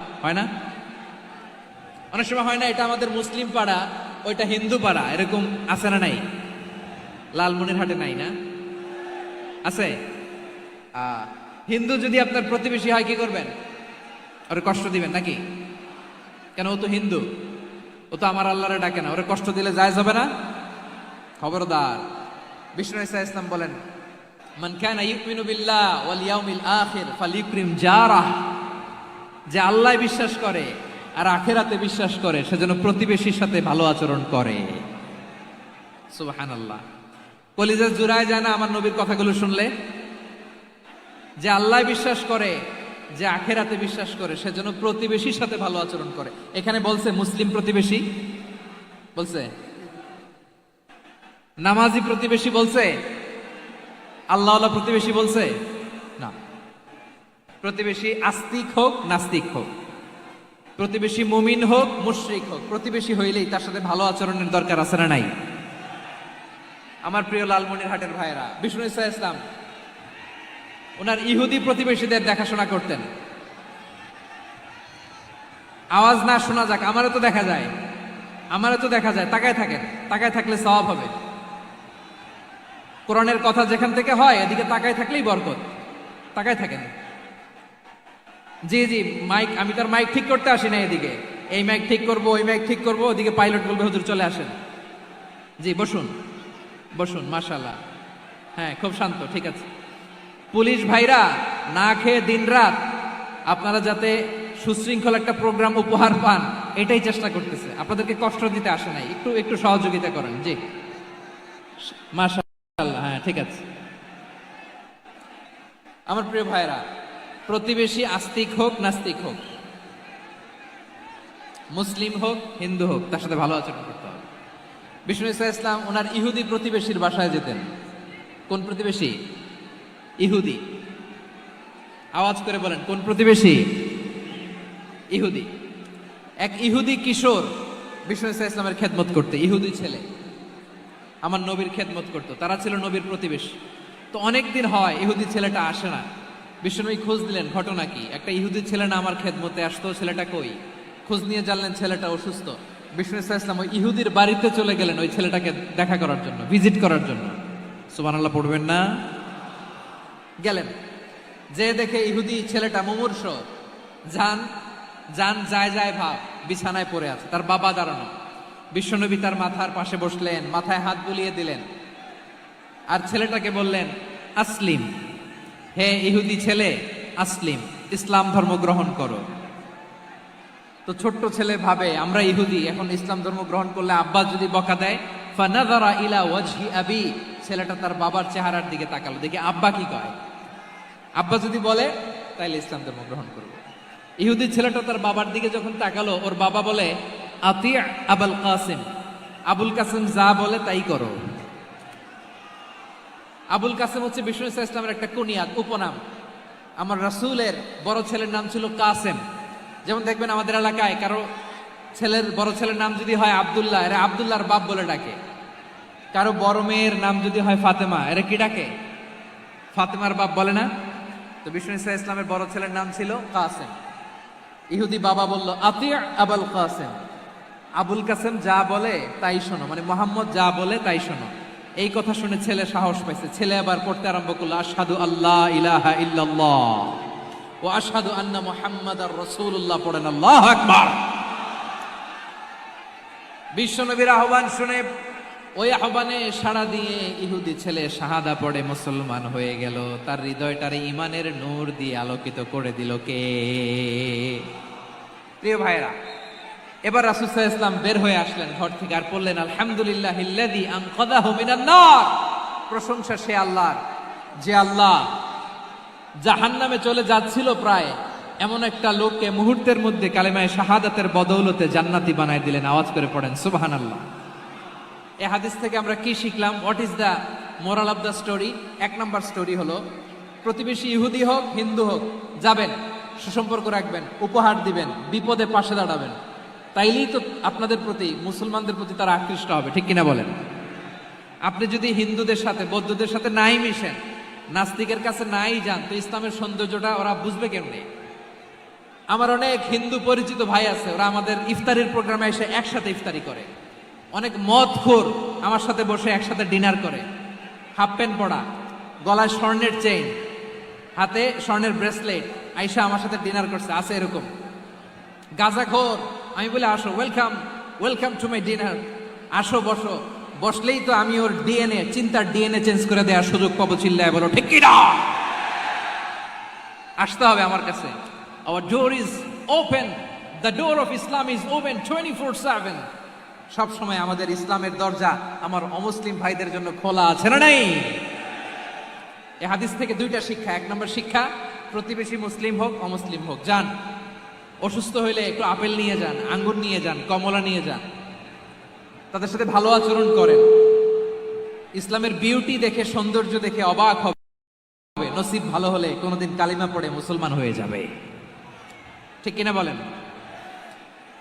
হয় না? অনেক সময় হয় না এটা আমাদের মুসলিম পাড়া, ওইটা হিন্দু পাড়া, এরকম আছে না নাই? লালমনিরহাটে নাই না? আছে? হিন্দু যদি আপনার প্রতিবেশী হয় কি করবেন? ওরে কষ্ট দিবেন নাকি? কেন, ও তো হিন্দু, ও তো আমার আল্লাহরে ডাকে না, ওরে কষ্ট দিলে যায় যাবে না? খবরদার। বিষ্ণু ঈসা ইসলাম বলেন, মান কানা ইউমিনু বিল্লাহ ওয়াল ইয়াউমিল আখির ফালিউকরিম জারাহ, যে আল্লাহ বিশ্বাস করে আর আখিরাতে বিশ্বাস করে সে যেন প্রতিবেশীর সাথে ভালো আচরণ করে। সুবহানাল্লাহ। কলিজা জুড়ায় যায় না আমার নবীর কথাগুলো শুনলে? যে আল্লাহ বিশ্বাস করে, যে আখিরাতে বিশ্বাস করে সে যেন প্রতিবেশীর সাথে ভালো আচরণ করে। এখানে বলছে মুসলিম প্রতিবেশী, বলছে নামাজি প্রতিবেশী, বলছে আল্লাহওয়ালা প্রতিবেশী, বলছে না। প্রতিবেশী আস্তিক হোক নাস্তিক হোক, প্রতিবেশী মুমিন হোক মুশরিক হোক, প্রতিবেশী হইলেই তার সাথে ভালো আচরণের দরকার আছে না নাই? আমার প্রিয় লালমনিরহাটের ভাইয়েরা, বিষ্ণু ঈসা ইসলাম ওনার ইহুদি প্রতিবেশীদের দেখাশোনা করতেন। আওয়াজ না শোনা যাক, আমারও তো দেখা যায়, আমারও তো দেখা যায়। তাকায় থাকেন, তাকায় থাকলে সওয়াব হবে। কোরআনের কথা যেখান থেকে হয় এদিকে তাকায় থাকলেই বরকত। তাকায় থাকেন। জি জি, মাইক, আমি তার মাইক ঠিক করতে আসি না এদিকে, এই মাইক ঠিক করব, ওই মাইক ঠিক করব, ওদিকে পাইলট বলবে হুজুর চলে আসেন। জি বসুন, বসুন, মাশাআল্লাহ। হ্যাঁ, খুব শান্ত, ঠিক আছে। পুলিশ ভাইরা না খেয়ে দিনরাত আপনারা যাতে সুশৃঙ্খল একটা প্রোগ্রাম উপহার পান এটাই চেষ্টা করতেছে, আপনাদেরকে কষ্ট দিতে আসে নাই। একটু একটু সহযোগিতা করেন। জি মাশাআল্লাহ, হ্যাঁ ঠিক আছে। আমার প্রিয় ভাইরা, প্রতিবেশী আস্তিক হোক নাস্তিক হোক, মুসলিম হোক হিন্দু হোক, তার সাথে ভালো আচরণ করতে হবে। বিষ্ণু ঈসা ইসলাম ওনার ইহুদি প্রতিবেশীর বাসায় যেতেন। কোন প্রতিবেশী? ইহুদি। আওয়াজ করে বলেন, কোন প্রতিবেশী? ইহুদি। এক ইহুদি কিশোর বিষ্ণু ঈসা ইসলামের খেদমত করতে, ইহুদি ছেলে আমার নবীর খেদমত করতো, তারা ছিল নবীর প্রতিবেশী। তো অনেক দিন হয় ইহুদি ছেলেটা আসে না। বিষ্ণুনবী খোঁজ দিলেন, ঘটনা কি? একটা ইহুদি ছেলে না আমার খেদমতে আসতো, ছেলেটা কই? খোঁজ নিয়ে জানলেন ছেলেটা অসুস্থ। বিষ্ণু ঈসা ইসলাম ওই ইহুদির বাড়িতে চলে গেলেন ওই ছেলেটাকে দেখা করার জন্য, ভিজিট করার জন্য। সুবহানাল্লাহ পড়বেন না? গেলেন, যে দেখে ইহুদি ছেলেটা মুমূর্ষ, জান জান যায় যায় ভাব, বিছানায় পড়ে আছে, তার বাবা দাঁড়ানো। বিশ্বনবী তার মাথার পাশে বসলেন, মাথায় হাত বুলিয়ে দিলেন, আর ছেলেটাকে বললেন আসলিম, হে ইহুদি ছেলে, আসলিম, ইসলাম ধর্ম গ্রহণ করো। তো ছোট্ট ছেলে ভাবে আমরা ইহুদি, এখন ইসলাম ধর্ম গ্রহণ করলে আব্বা যদি বকা দেয়, ফানাযারা ইলা ওয়াজহি আবি, ছেলেটা তার বাবার চেহারার দিকে তাকালো, দেখি আব্বা কি কয়। আব্বা যদি বলে তাইলে ইসলাম ধর্ম গ্রহণ করব। ইহুদি ছেলেটা তার বাবার দিকে যখন তাকালো, ওর বাবা বলে আতি আবুল কাসিম, আবুল কাসিম যা বলে তাই করো। আবুল কাসিম হচ্ছে বিষ্ণু ঈসা ইসলামের একটা কুনিয়াত, উপনাম। আমার রাসূলের বড় ছেলের নাম ছিল কাসেম। যেমন দেখবেন আমাদের এলাকায় কারো ছেলের বড় ছেলের নাম যদি হয় আব্দুল্লাহ, এরা আব্দুল্লাহর বাপ বলে ডাকে। কারো বড় মেয়ের নাম যদি হয় ফাতেমা, এরা কি ডাকে? ফাতেমার বাপ বলে না? তো বিষ্ণু ঈসা ইসলামের বড় ছেলের নাম ছিল কাসেম। ইহুদি বাবা বলল আতি আবুল কাসেম, আবুল কাসেম যা বলে তাই শোনো, মানে মোহাম্মদ যা বলে তাই শোনো। এই কথা শুনে ছেলে সাহস পাইছে, ছেলে আবার পড়তে আরম্ভ করলো আশহাদু আল্লাহ ইলাহা ইল্লাল্লাহ ওয়া আশহাদু আন্না মুহাম্মাদার রাসূলুল্লাহ, পড়েন আল্লাহু আকবার। বিশ্বনবীর আহ্বান শুনে ওই আহ্বানে সাড়া দিয়ে ইহুদি ছেলে শাহাদা পড়ে মুসলমান হয়ে গেল। তার হৃদয়টারে ইমানের নূর দিয়ে আলোকিত করে দিল কে? প্রিয় ভাইরা, এবার রাসূল সাল্লাল্লাহু আলাইহি ওয়াসাল্লাম বের হয়ে আসলেন ঘর থেকে, আর পড়লেন আলহামদুলিল্লাহিল্লাযী আনকাযাহু মিনান নার, প্রশংসা সে আল্লাহর যে আল্লাহ জাহান্নামে চলে যাচ্ছিল প্রায় এমন একটা লোককে মুহূর্তের মধ্যে কালেমায়ে শাহাদাতের বদৌলতে জান্নাতি বানায় দিলেন। আওয়াজ করে পড়েন সুবহানাল্লাহ। এই হাদিস থেকে আমরা কি শিখলাম? What is the moral of the story? এক নাম্বার স্টোরি হলো, প্রতিবেশী ইহুদি হোক হিন্দু হোক, যাবেন, সুসম্পর্ক রাখবেন, উপহার দিবেন, বিপদে পাশে দাঁড়াবেন, তাইলেই তো আপনাদের প্রতি, মুসলমানদের প্রতি তারা আকৃষ্ট হবে, ঠিক কিনা বলেন? আপনি যদি হিন্দুদের সাথে বৌদ্ধদের সাথে নাই মিশেন, নাস্তিকের কাছে নাই যান, তো ইসলামের সৌন্দর্যটা ওরা বুঝবে কেমনে? আমার অনেক হিন্দু পরিচিত ভাই আছে, ওরা আমাদের ইফতারির প্রোগ্রামে এসে একসাথে ইফতারি করে। অনেক মদখোর আমার সাথে বসে একসাথে ডিনার করে, হাফ প্যান্ট পরা, গলায় স্বর্ণের চেইন, হাতে স্বর্ণের ব্রেসলেট, আইসা আমার সাথে ডিনার করছে, আছে এরকম। গাঁজাখোর, আমি বলে আসো, welcome welcome to my dinner, আসো বসো। বসলেই তো আমি ওর ডিএনএ, চিন্তার ডিএনএ চেঞ্জ করে দেওয়ার সুযোগ পাবো, চিল্লায় বলো ঠিক কি না? আসতে হবে আমার কাছে। Our door is open. The door of Islam is open 24/7. সব সময় আমাদের ইসলামের দরজা আমার অমুসলিম ভাইদের জন্য খোলা আছে না নাই? এই হাদিস থেকে দুইটা শিক্ষা। এক নম্বর শিক্ষা, প্রতিবেশী মুসলিম হোক অমুসলিম হোক, যান। অসুস্থ হইলে একটু আপেল নিয়ে যান, আঙ্গুর নিয়ে যান, কমলা নিয়ে যান, তাদের সাথে ভালো আচরণ করেন। ইসলামের বিউটি দেখে, সৌন্দর্য দেখে অবাক হবে। নসিব ভালো হলে কোনোদিন কালিমা পড়ে মুসলমান হয়ে যাবে, ঠিক কিনা বলেন?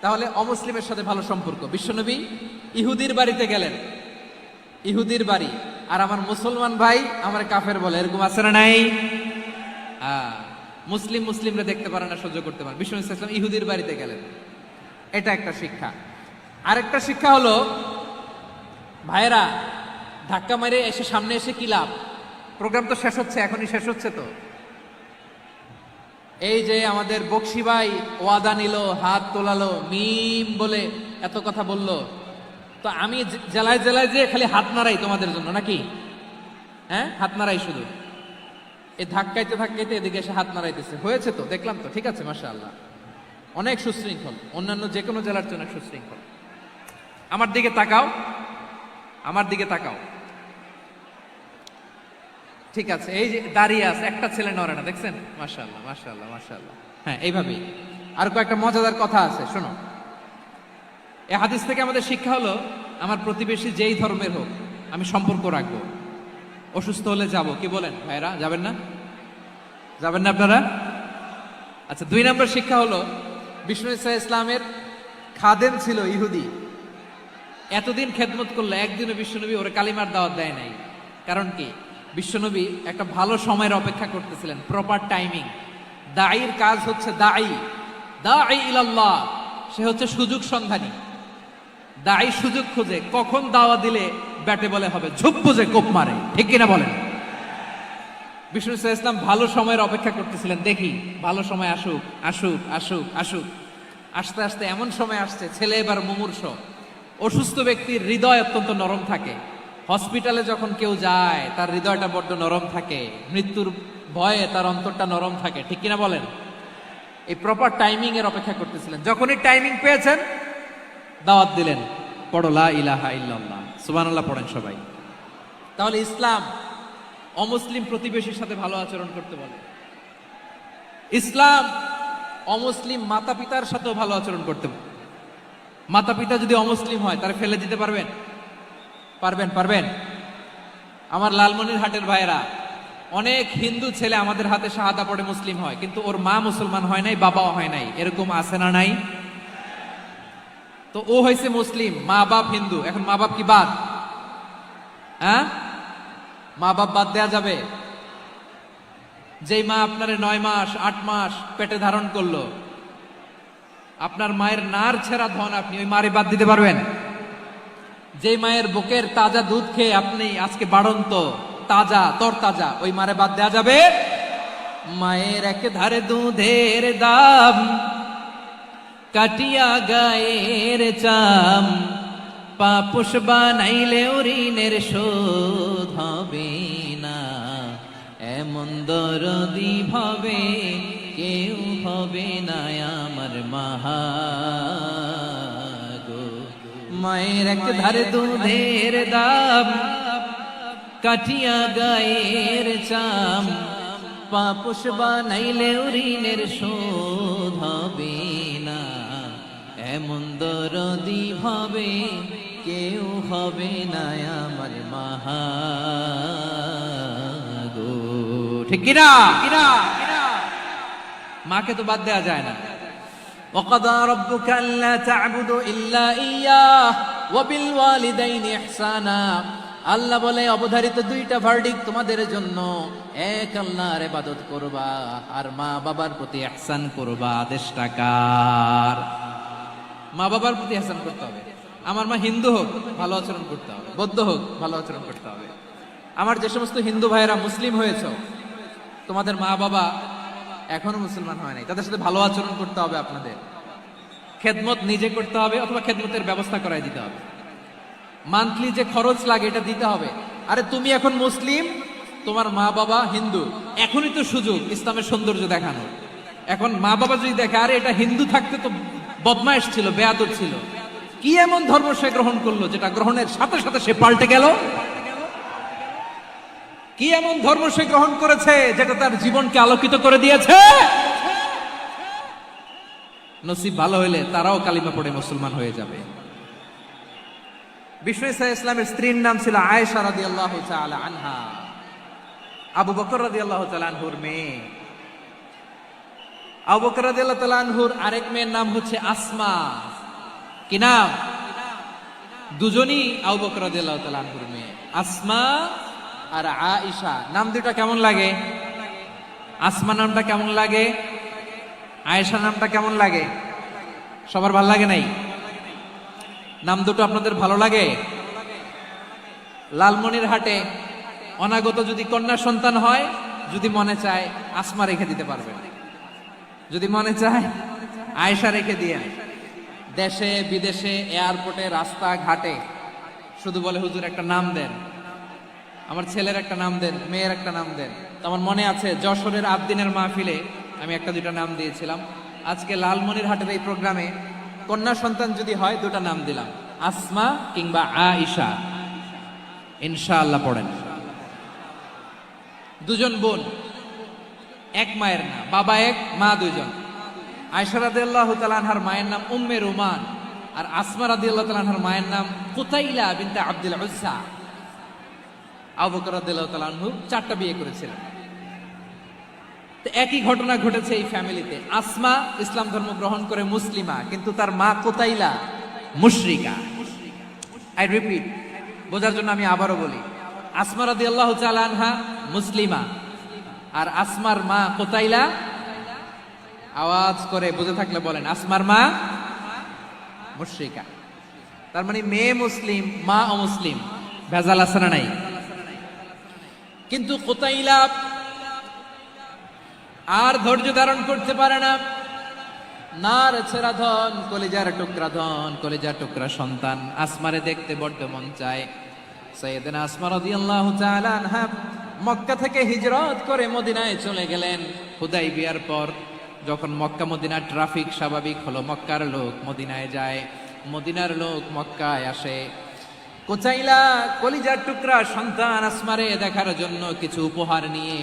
তাহলে অমুসলিমের সাথে ভালো সম্পর্ক। বিশ্বনবী ইহুদির বাড়িতে গেলেন, ইহুদির বাড়ি, আর আমার মুসলমান ভাই আমার কাফের বলে, এরকম আছে না নাই? মুসলিম মুসলিমরা দেখতে পারে না, সহ্য করতে পারে। বিশ্বনবী সাল্লাল্লাহু আলাইহি ওয়াসাল্লাম ইহুদির বাড়িতে গেলেন, এটা একটা শিক্ষা। আরেকটা শিক্ষা হলো, ভাইয়েরা ধাক্কা মেরে এসে সামনে এসে কি লাভ? প্রোগ্রাম তো শেষ হচ্ছে, এখনই শেষ হচ্ছে। তো এই যে আমাদের বকশি ভাই ওয়াদা নিল, হাত তোলালো, মিম বলে এত কথা বলল, তো আমি জেলায় জেলায় যে খালি হাত নাড়াই তোমাদের জন্য নাকি? হ্যাঁ, হাত নাড়াই শুধু। এই ধাক্কাইতে ধাক্কাইতে এদিকে এসে হাত নাড়াইতেছে, হয়েছে তো, দেখলাম তো, ঠিক আছে, মাশাআল্লাহ, অনেক সুশৃঙ্খল, অন্যান্য যে কোনো জেলার জন্য সুশৃঙ্খল। আমার দিকে তাকাও, আমার দিকে তাকাও, ঠিক আছে। এই যে দাঁড়িয়ে আছে, একটা ছেলে নড়ে না, দেখছেন? মাশাআল্লাহ মাশাআল্লাহ মাশাআল্লাহ। হ্যাঁ, এইভাবেই। আর কয়েকটা মজাদার কথা আছে, শোনো। এই হাদিস থেকে আমাদের শিক্ষা হলো, আমার প্রতিবেশী যেই ধর্মের হোক আমি সম্পর্ক রাখবো। অসুস্থ হলে যাব, কি বলেন ভাইরা? যাবেন না? যাবেন না আপনারা? আচ্ছা, 2 নম্বর শিক্ষা হলো, বিষ্ণু ইসা ইসলামের খাদেম ছিল ইহুদি, এতদিন খেদমত করলো, একদিনও বিশ্বনবী ওরে কালিমার দাওয়াত দেয় নাই। কারণ কি? বিশ্বনবী একটা ভালো সময়ের অপেক্ষা করতেছিলেন, প্রপার টাইমিং। দাঈর কাজ হচ্ছে দাঈ ইলাল্লাহ, সে হচ্ছে সুযোগ সন্ধানী। দাঈ সুযোগ খুঁজে, কখন দাওয়া দিলে ব্যাটে বলে হবে, ঝুপ বুঝে কোপ মারে, ঠিক কিনা বলেন? বিষ্ণু ইসলাম ভালো সময়ের অপেক্ষা করতেছিলেন, দেখি ভালো সময় আসুক আসুক আসুক আসুক। আস্তে আস্তে এমন সময় আসছে, ছেলে এবার মুমূর্ষ। অসুস্থ ব্যক্তির হৃদয় অত্যন্ত নরম থাকে। হসপিটালে যখন কেউ যায় তার হৃদয়টা বড্ড নরম থাকে, মৃত্যুর ভয়ে তার অন্তরটা নরম থাকে, ঠিক কিনা বলেন? এই প্রপার টাইমিং এর অপেক্ষা করতেছিলেন। যখনই টাইমিং পেয়েছেন, দাওয়াত দিলেন, পড়ো লা ইলাহা ইল্লাল্লাহ, সুবহানাল্লাহ পড়েন সবাই। তাহলে ইসলাম অমুসলিম প্রতিবেশীর সাথে ভালো আচরণ করতে বলে। ইসলাম অমুসলিম মাতা পিতার সাথেও ভালো আচরণ করতে বলে। মাতা পিতা যদি অমুসলিম হয়, তারা ফেলে দিতে পারবেন? পারবেন? পারবেন? আমার লালমনিরহাটের ভাইয়েরা, অনেক হিন্দু ছেলে আমাদের হাতে শাহাদা পড়ে মুসলিম হয়, কিন্তু ওর মা মুসলমান হয় নাই, বাবাও হয় নাই, এরকম আছে না নাই? তো ও হয়েছে মুসলিম, মা বাপ হিন্দু, এখন মা বাপ কি বাদ? হ্যাঁ, মা বাপ বাদ দেয়া যাবে? যেই মা আপনারে 9 মাস 8 মাস পেটে ধারণ করলো, আপনার মায়ের নার ছেঁড়া ধন, আপনি ওই মারে বাদ দিতে পারবেন? যে মায়ের বুকের তাজা দুধ খেয়ে আপনি আজকে বাড়ন্ত তাজা তরতাজা, ওই মারে বাদ দেয়া যাবে? মায়ের এক ধারে দুধের দাম, কাটিয়া গায়ের চাম, পাপুষ বানাইলে ঋণের শোধ হবে না। এমন দরদি ভাবে কেউ হবে না আমার মাহা গো। মায়ের এক ধারে দুধের দাম, কাটিয়া গায়ের চাম, পাপুষ বানাইলে ঋণের শোধ হবে না। এমন দরদি ভাবে কেউ হবে না আমার মাহা গো, ঠিক কিনা? মাকে তো বাদ দেওয়া যায় না। وقضى ربك ألا تعبدوا إلا إياه وبالوالدين إحسانا আল্লাহ বলে অবধারিত দুইটা ভার্ডিক তোমাদের জন্য, এক আল্লাহর ইবাদত করবা আর মা বাবার প্রতি ইহসান করবা। আদেশটা কার? মা বাবার প্রতি ইহসান করতে হবে। আমার মা হিন্দু হোক ভালো আচরণ করতে হবে, বৌদ্ধ হোক ভালো আচরণ করতে হবে। আমার যে সমস্ত হিন্দু ভাইয়েরা মুসলিম হয়েছে, তোমাদের মা বাবা এখনো মুসলমান হয় নাই, তাদের সাথে ভালো আচরণ করতে হবে। আপনাদের খেদমত নিজে করতে হবে অথবা খেদমতের ব্যবস্থা করাই দিতে হবে। মান্থলি যে খরচ লাগে এটা দিতে হবে। আরে তুমি এখন মুসলিম, তোমার মা বাবা হিন্দু, এখনই তো সুযোগ ইসলামের সৌন্দর্য দেখানো। এখন মা বাবা যদি দেখে আরে এটা হিন্দু থাকতে তো বদমাইশ ছিল, বেয়াদব ছিল, কি এমন ধর্ম সে গ্রহণ করলো যেটা গ্রহণের সাথে সাথে সে পাল্টে গেল? কি এমন ধর্ম সে গ্রহণ করেছে যেটা তার জীবনকে আলোকিত করে দিয়েছে? নসিব ভালো হইলে তারাও কালিমা পড়ে মুসলমান হয়ে যাবে। বিষ্ণু ইসা ইসলামের স্ত্রীর নাম ছিল আয়েশা রাদিয়াল্লাহু তাআলা আনহা, আবু বকর রাদিয়াল্লাহু তাআলা আনহুর মেয়ে। আবু বকর রাদিয়াল্লাহু তাআলা আনহুর আরেক মেয়ের নাম হচ্ছে আসমা। কি নাম? দুজনই আবু বকর রাদিয়াল্লাহু তাআলা আনহুর মেয়ে, আসমা আর আয়েশা। নাম দুটো কেমন লাগে? আসমা নামটা কেমন লাগে? আয়েশা নামটা কেমন লাগে? সবার ভালো লাগে নাই? নাম দুটো আপনাদের ভালো লাগে? লালমনিরহাটে অনাগত যদি কন্যা সন্তান হয়, যদি মনে চায় আসমা রেখে দিতে পারবেন, যদি মনে চায় আয়েশা রেখে দিয়ে। দেশে বিদেশে এয়ারপোর্টে রাস্তা ঘাটে শুধু বলে হুজুর একটা নাম দেন, আমার ছেলের একটা নাম দেন, মেয়ের একটা নাম দেন। তো আমার মনে আছে যশোরের আবদিনের মাহফিলে আমি একটা দুইটা নাম দিয়েছিলাম। আজকে লালমনিরহাটের এই প্রোগ্রামে কন্যা সন্তান যদি হয় দুটা নাম দিলাম, আসমা কিংবা আয়েশা। ইনশাআল্লাহ পড়েন। দুজন বোন, এক মায়ের না, বাবা এক মা দুইজন। আয়েশা রাদিয়াল্লাহু তাআলা আনহার মায়ের নাম উম্মে রুমান, আর আসমা রাদিয়াল্লাহু তাআলা আনহার মায়ের নাম কুতাইলা বিনতে আব্দুল উজ্জা। আবু বকর রাদিয়াল্লাহু তাআলা আনহু 4টা বিয়ে করেছিলেন। তো একই ঘটনা ঘটেছে এই ফ্যামিলিতে। আসমা ইসলাম ধর্ম গ্রহণ করে মুসলিমা, কিন্তু তার মা কুতাইলা মুশরিকা। আই রিপিট, বোঝার জন্য আমি আবারও বলি, আসমা রাদিয়াল্লাহু তাআলা আনহা মুসলিমা, আর আসমার মা কুতাইলা, আওয়াজ করে বুঝে থাকলে বলেন, আসমার মা মুশরিকা। তার মানে মেয়ে মুসলিম, মা অমুসলিম। ভেজাল আছে না নাই? কিন্তু কুতাইলা আর ধৈর্য ধারণ করতে পারে না। নার ছেড়া ধন, কলিজার টুকরা ধন, কলিজার টুকরা সন্তান আসমারে দেখতে বড্ড মন চায়। সাইয়েদনা আসমা রাদিয়াল্লাহু তাআলা আনহা মক্কা থেকে হিজরত করে মদিনায় চলে গেলেন। হুদাইবিয়ার পর যখন মক্কা মদিনার ট্রাফিক স্বাভাবিক হলো, মক্কার লোক মদিনায় যায়, মদিনার লোক মক্কায় আসে। কুতাইলা কলিজার টুকরা সন্তান আসমারে দেখার জন্য কিছু উপহার নিয়ে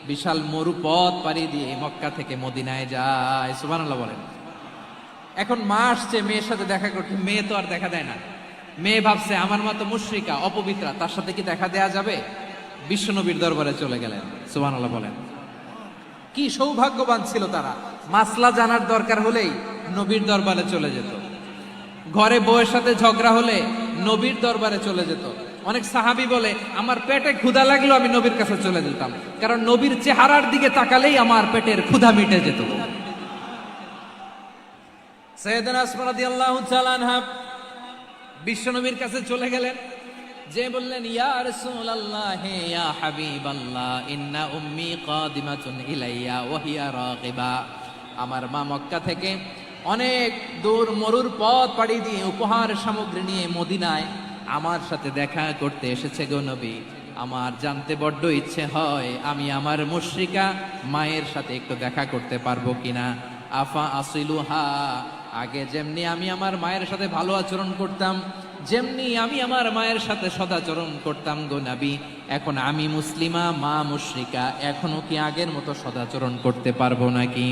বিশাল মরুপথ পাড়ি দিয়ে মক্কা থেকে মদিনায় যায়। সুবহানাল্লাহ বলেন। এখন মা আসছে মেয়ের সাথে দেখা করতে, মেয়ে তো আর দেখা দেয় না। মেয়ে ভাবছে আমার মা তো মুশরিকা, অপবিত্রা, তার সাথে কি দেখা দেয়া যাবে? বিশ্বনবীর দরবারে চলে গেলেন। সুবহানাল্লাহ বলেন। কি সৌভাগ্যবান ছিল তারা, মাসলা জানার দরকার হলেই নবীর দরবারে চলে যেত। ঘরে বউয়ের সাথে ঝগড়া হলে নবীর দরবারে চলে যেত। অনেক সাহাবী বলে আমার পেটে ক্ষুধা লাগলো আমি নবীর কাছে চলে যেতাম, কারণ নবীর চেহারার দিকে তাকালেই আমার পেটের ক্ষুধা মিটে যেত। সাইয়েদনা আসমা রাদিয়াল্লাহু তাআলা আনহা বিশ্বনবীর কাছে চলে গেলেন, যে বললেন ইয়া রাসূলুল্লাহ ইয়া হাবিবাল্লাহ ইন্না উম্মি কাদিমাতুন ইলাইয়া ওয়া হিয়া রাগিবা। আমার মা মক্কা থেকে অনেক দূর মরুর পথ পাড়ি দিয়ে উপহার সামগ্রী নিয়ে মদিনায় আমার সাথে দেখা করতে এসেছে গো নবী। আমার জানতে বড্ড ইচ্ছে হয় আমি আমার মুশরিকা মায়ের সাথে একটু দেখা করতে পারবো কিনা। আফা আসিলুহা, আগে যেমনি আমি আমার মায়ের সাথে ভালো আচরণ করতাম, যেমনি আমি আমার মায়ের সাথে সদাচরণ করতাম গো নবী, এখন আমি মুসলিমা মা মুশরিকা, এখনো কি আগের মতো সদাচরণ করতে পারবো নাকি?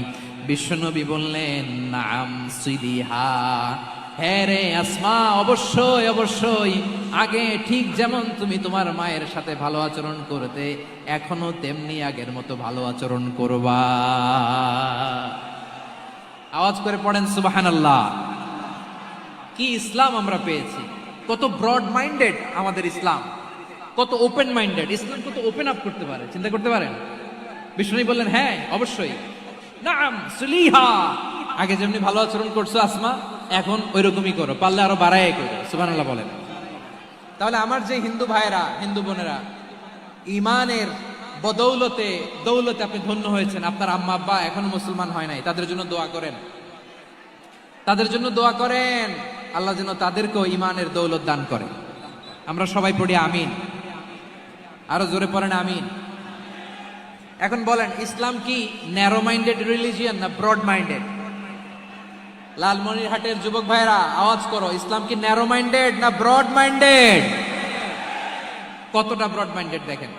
বিশ্বনবী বললেন নাম সিদিহা, হ্যাঁ রে আসমা, অবশ্যই অবশ্যই, আগে ঠিক যেমন তুমি তোমার মায়ের সাথে ভালো আচরণ করতে এখনো তেমনি আগের মতো ভালো আচরণ করবা। আওয়াজ করে পড়েন সুবহানাল্লাহ। কি ইসলাম আমরা পেয়েছি, কত ব্রড মাইন্ডেড আমাদের ইসলাম। কত ওপেন মাইন্ডেড, ইসলাম কত ওপেন আপ করতে পারে, চিন্তা করতে পারেন? বিষ্ণু বললেন হ্যাঁ অবশ্যই, নাম সুলিহা, আগে যেমনি ভালো আচরণ করছো আসমা, এখন ওই রকমই করো, পারলে আরো বাড়াই করো। সুবহানাল্লাহ বলেন। তাহলে আমার যে হিন্দু ভাইরা, হিন্দু বোনেরা, ইমানের বদৌলতে দৌলতে আপনি ধন্য হয়েছেন, আপনার আম্মা আব্বা এখনো মুসলমান হয় নাই, তাদের জন্য দোয়া করেন, তাদের জন্য দোয়া করেন, আল্লাহ যেন তাদেরকেও ইমানের দৌলত দান করে। আমরা সবাই পড়ি আমিন, আরো জোরে পড়েন আমিন। এখন বলেন, ইসলাম কি ন্যারো মাইন্ডেড রিলিজিয়ান না ব্রড মাইন্ডেড? লালমনিরহাটের যুবক ভাইরা আওয়াজ করো, ইসলাম কি ন্যারো মাইন্ডেড না ব্রড মাইন্ডেড? কতটা ব্রড মাইন্ডেড দেখেন,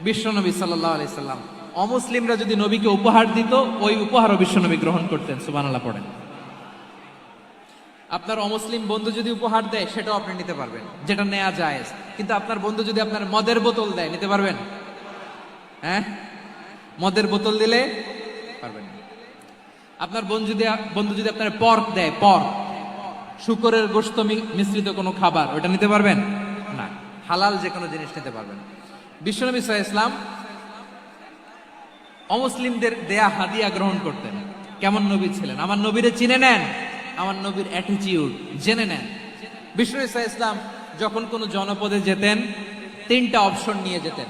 বিশ্বনবী সাল্লাল্লাহু আলাইহি সাল্লাম অমুসলিমরা যদি নবীকে উপহার দিত, ওই উপহারও বিশ্বনবী গ্রহণ করতেন। সুবহানাল্লাহ পড়েন। আপনার অমুসলিম বন্ধু যদি উপহার দেয়, সেটাও আপনি নিতে পারবেন, যেটা নেওয়া যায়। কিন্তু আপনার বন্ধু যদি আপনার মদের বোতল দেয়, নিতে পারবেন? হ্যাঁ, মদের বোতল দিলে পারবেন। আপনার বন্ধু যদি আপনার পর্ক দেয়, পর্ক, শুকরের গোশত মিশ্রিত কোনো খাবার, ওটা নিতে পারবেন না। হালাল যে কোনো জিনিস নিতে পারবেন। বিশ্বনবী সাল্লাল্লাহু আলাইহি ওয়াসাল্লাম অমুসলিমদের দেয়া হাদিয়া গ্রহণ করতেন। কেমন নবী ছিলেন? আমার নবীরে চিনে নেন, আমার নবীর অ্যাটিটিউড জেনে নেন। বিশ্বনবী সাল্লাল্লাহু আলাইহি ওয়াসাল্লাম যখন কোনো জনপদে যেতেন, 3টা অপশন নিয়ে যেতেন।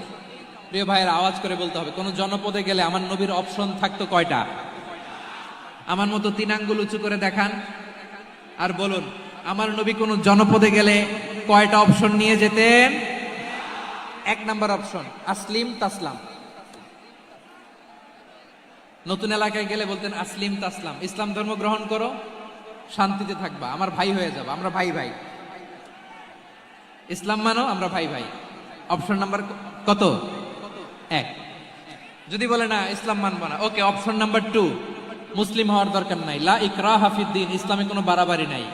প্রিয় ভাইয়ের আওয়াজ করে বলতে হবে, কোন জনপদে গেলে আমার নবীর অপশন থাকতো কয়টা? আমার মতো 3 আঙ্গুল উঁচু করে দেখান আর বলুন, আমার নবী কোন জনপদে গেলে কয়টা অপশন নিয়ে যেতেন? 1 নাম্বার অপশন আসলিম তাসলাম। নতুন এলাকায় গেলে বলতেন আসলিম তাসলাম, ইসলাম ধর্ম গ্রহণ করো, শান্তিতে থাকবা, আমার ভাই হয়ে যাবে, আমরা ভাই ভাই। ইসলাম মানো, আমরা ভাই ভাই। অপশন নাম্বার কত? 1। যদি বলে না ইসলাম মানবো না, ওকে, অপশন নাম্বার 2, মুসলিম হওয়ার দরকার নাই, লা ইকরাহা ফিদ্দিন, ইসলামে কোনো বাড়াবাড়ি নাই।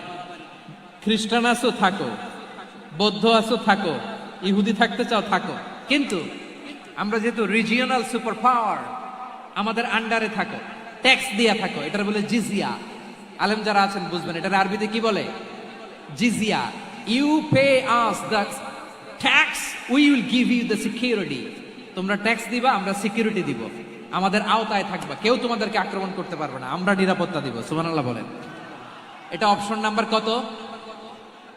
খ্রিস্টান আছো থাকো, বৌদ্ধ আছো থাকো, ইহুদি থাকতে চাও থাকো, কিন্তু আমরা যেহেতু রিজিওনাল সুপার পাওয়ার, আমাদের আন্ডারে থাকো, ট্যাক্স দিয়া থাকো, এটার বলে জিজিয়া। আলেম যারা আছেন বুঝবেন, এটার আরবিতে কি বলে? জিজিয়া। You pay us the tax, we will give you the security. তোমরা ট্যাক্স দিবা, আমরা সিকিউরিটি দিব, আমাদের আওতায় থাকবা, কেউ তোমাদেরকে আক্রমণ করতে পারবে না, আমরা নিরাপত্তা দিব। সুবহানাল্লাহ বলেন। এটা অপশন নাম্বার কত?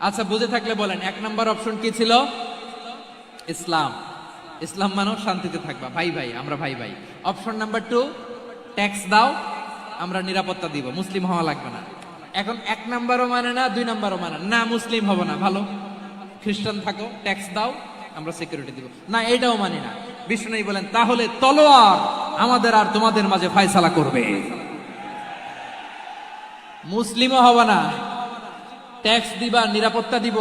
আচ্ছা, বুঝে থাকলে বলেন, 1 নাম্বার অপশন কি ছিল? ইসলাম। ইসলাম মানো, শান্তিতে থাকবা, ভাই ভাই, আমরা ভাই ভাই। অপশন নাম্বার 2, ট্যাক্স দাও, আমরা নিরাপত্তা দিব, মুসলিম হওয়া লাগবে না। এখন 1 নাম্বারও মানে না, 2 নাম্বারও মানে না, মুসলিম হবো না, ভালো, খ্রিস্টান থাকো, ট্যাক্স দাও, আমরা সিকিউরিটি দিব না, এটাও মানি না। বিষ্ণু বলেন, তাহলে তলোয়ার আমাদের আর তোমাদের মাঝে ফয়সালা করবে। মুসলিমও হবে না, ট্যাক্স দিবা, নিরাপত্তা দিব,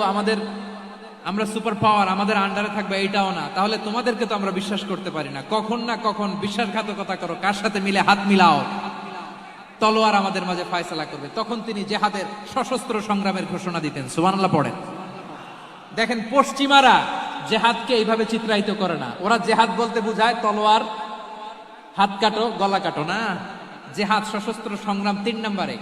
আমরা সুপার পাওয়ার, আমাদের আন্ডারে থাকবে, এইটাও না। তাহলে তোমাদেরকে তো আমরা বিশ্বাস করতে পারি না, কখন না কখন বিশ্বাসঘাতকতা করো, কার সাথে মিলে হাত মিলাও, তলোয়ার আমাদের মাঝে ফয়সালা করবে। তখন তিনি জেহাদের সশস্ত্র সংগ্রামের ঘোষণা দিতেন। সুবহানাল্লাহ পড়েন। দেখেন, পশ্চিমারা জেহাদকে এইভাবে চিত্রায়িত করে না। ওরা জেহাদ বলতে বুঝায় তলোয়ার, হাত কাটো, গলা কাটো, না। জেহাদ সশস্ত্র সংগ্রাম 3 নম্বরে।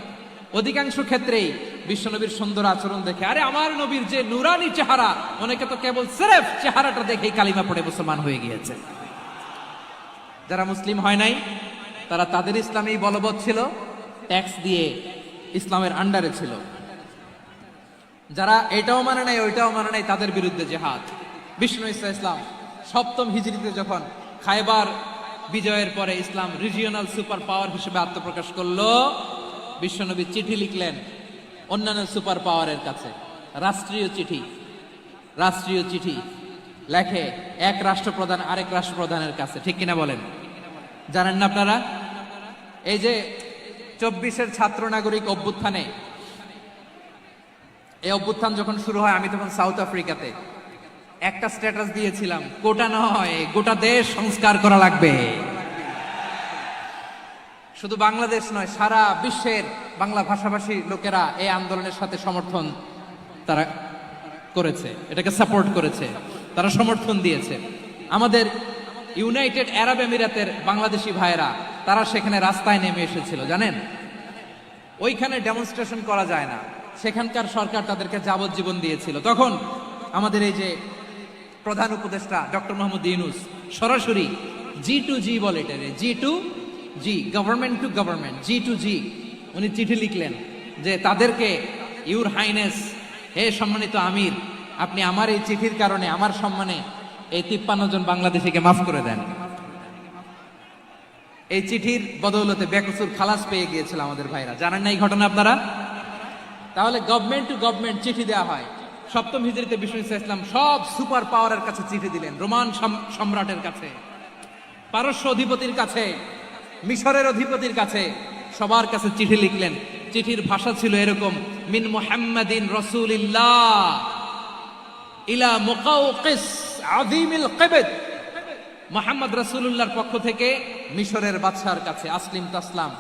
অধিকাংশ ক্ষেত্রেই বিশ্বনবীর সুন্দর আচরণ দেখে, আরে আমার নবীর যে নুরানি চেহারা, অনেকে তো কেবল সিরেফ চেহারাটা দেখেই কালিমা পড়ে মুসলমান হয়ে গিয়েছে। যারা মুসলিম হয় নাই, তারা তাদের ইসলামেই বলবৎ ছিল, ট্যাক্স দিয়ে ইসলামের আন্ডারে ছিল। যারা এটাও মানে নাই, ওইটাও মানে নাই, তাদের বিরুদ্ধে জেহাদ। বিষ্ণু ইসলাম 7ম হিজরিতে যখন খায়বার বিজয়ের পরে ইসলাম রিজিওনাল সুপার পাওয়ার হিসেবে আত্মপ্রকাশ করলো, বিশ্বনবী চিঠি লিখলেন অন্যান্য সুপার পাওয়ারের কাছে, রাষ্ট্রীয় চিঠি লেখে এক রাষ্ট্রপ্রধান আরেক রাষ্ট্রপ্রধানের কাছে। ঠিক কিনা বলেন? জানেন না আপনারা? এই যে 24-এর ছাত্র নাগরিক অভ্যুত্থানে, এই অভ্যুত্থান যখন শুরু হয়, আমি তখন সাউথ আফ্রিকাতে, একটা স্ট্যাটাস দিয়েছিলাম, কোটা নয়, গোটা দেশ সংস্কার করা লাগবে। শুধু বাংলাদেশ নয়, সারা বিশ্বের বাংলা ভাষাভাষী লোকেরা এই আন্দোলনের সাথে সমর্থন তারা করেছে, এটাকে সাপোর্ট করেছে, তারা সমর্থন দিয়েছে। আমাদের ইউনাইটেড আরব আমিরাতের বাংলাদেশি ভাইয়েরা, তারা সেখানে রাস্তায় নেমে এসেছিল, জানেন? ওইখানে ডেমনস্ট্রেশন করা যায় না, সেখানকার সরকার তাদেরকে যাবজ্জীবন দিয়েছিল। তখন আমাদের এই যে প্রধান উপদেষ্টা ডক্টর মোহাম্মদ ইউনূস সরাসরি G2G বলে এটারে, G2G, government to government, G2G উনি চিঠি লিখলেন যে তাদেরকে, ইউর হাইনেস, হে সম্মানিত আমির, আপনি আমার এই চিঠির কারণে আমার সম্মানে এই 53 জন বাংলাদেশিকে মাফ করে দেন। এই চিঠির বদৌলতে বেকসুর খালাস পেয়ে গিয়েছিল আমাদের ভাইরা, জানেন না এই ঘটনা আপনারা? তাহলে গভর্নমেন্ট টু গভর্নমেন্ট চিঠি দেওয়া হয়। সপ্তম হিজরিতে বিষ্ণু ইসলাম সব সুপার পাওয়ারের কাছে চিঠি দিলেন, রোমান সম্রাটের কাছে, পারস্য অধিপতির কাছে, মিশরের অধিপতির কাছে, সবার কাছে চিঠি লিখলেন। চিঠির ভাষা ছিল এরকম, মিন মুহাম্মাদিন রাসূলিল্লাহ ইলা মুকাওকিস আযীমিল কিবত, মুহাম্মদ রাসূলুল্লাহর পক্ষ থেকে মিশরের বাদশার কাছে, আসলিম তাসলাম,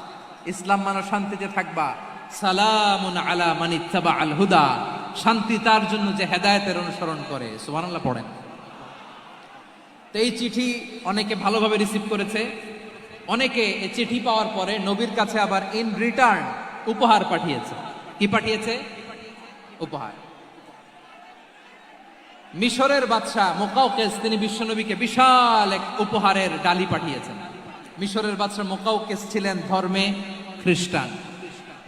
ইসলাম মানো শান্তিতে থাকবা, সালামুন আলা মান ইত্তাবাআল হুদা, শান্তি তার জন্য যে হেদায়েতের অনুসরণ করে। সুবহানাল্লাহ পড়েন। তো এই চিঠি অনেকে ভালোভাবে রিসিভ করেছে, অনেকে এই চিঠি পাওয়ার পরে নবীর কাছে আবার ইন রিটার্ন উপহার পাঠিয়েছে। কি পাঠিয়েছে? উপহার। মিশরের বাদশা মুকাওকিস তিনি বিশ্বনবীকে বিশাল এক উপহারের ডালি পাঠিয়েছেন। মিশরের বাদশা মুকাওকিস ছিলেন ধর্মে খ্রিস্টান।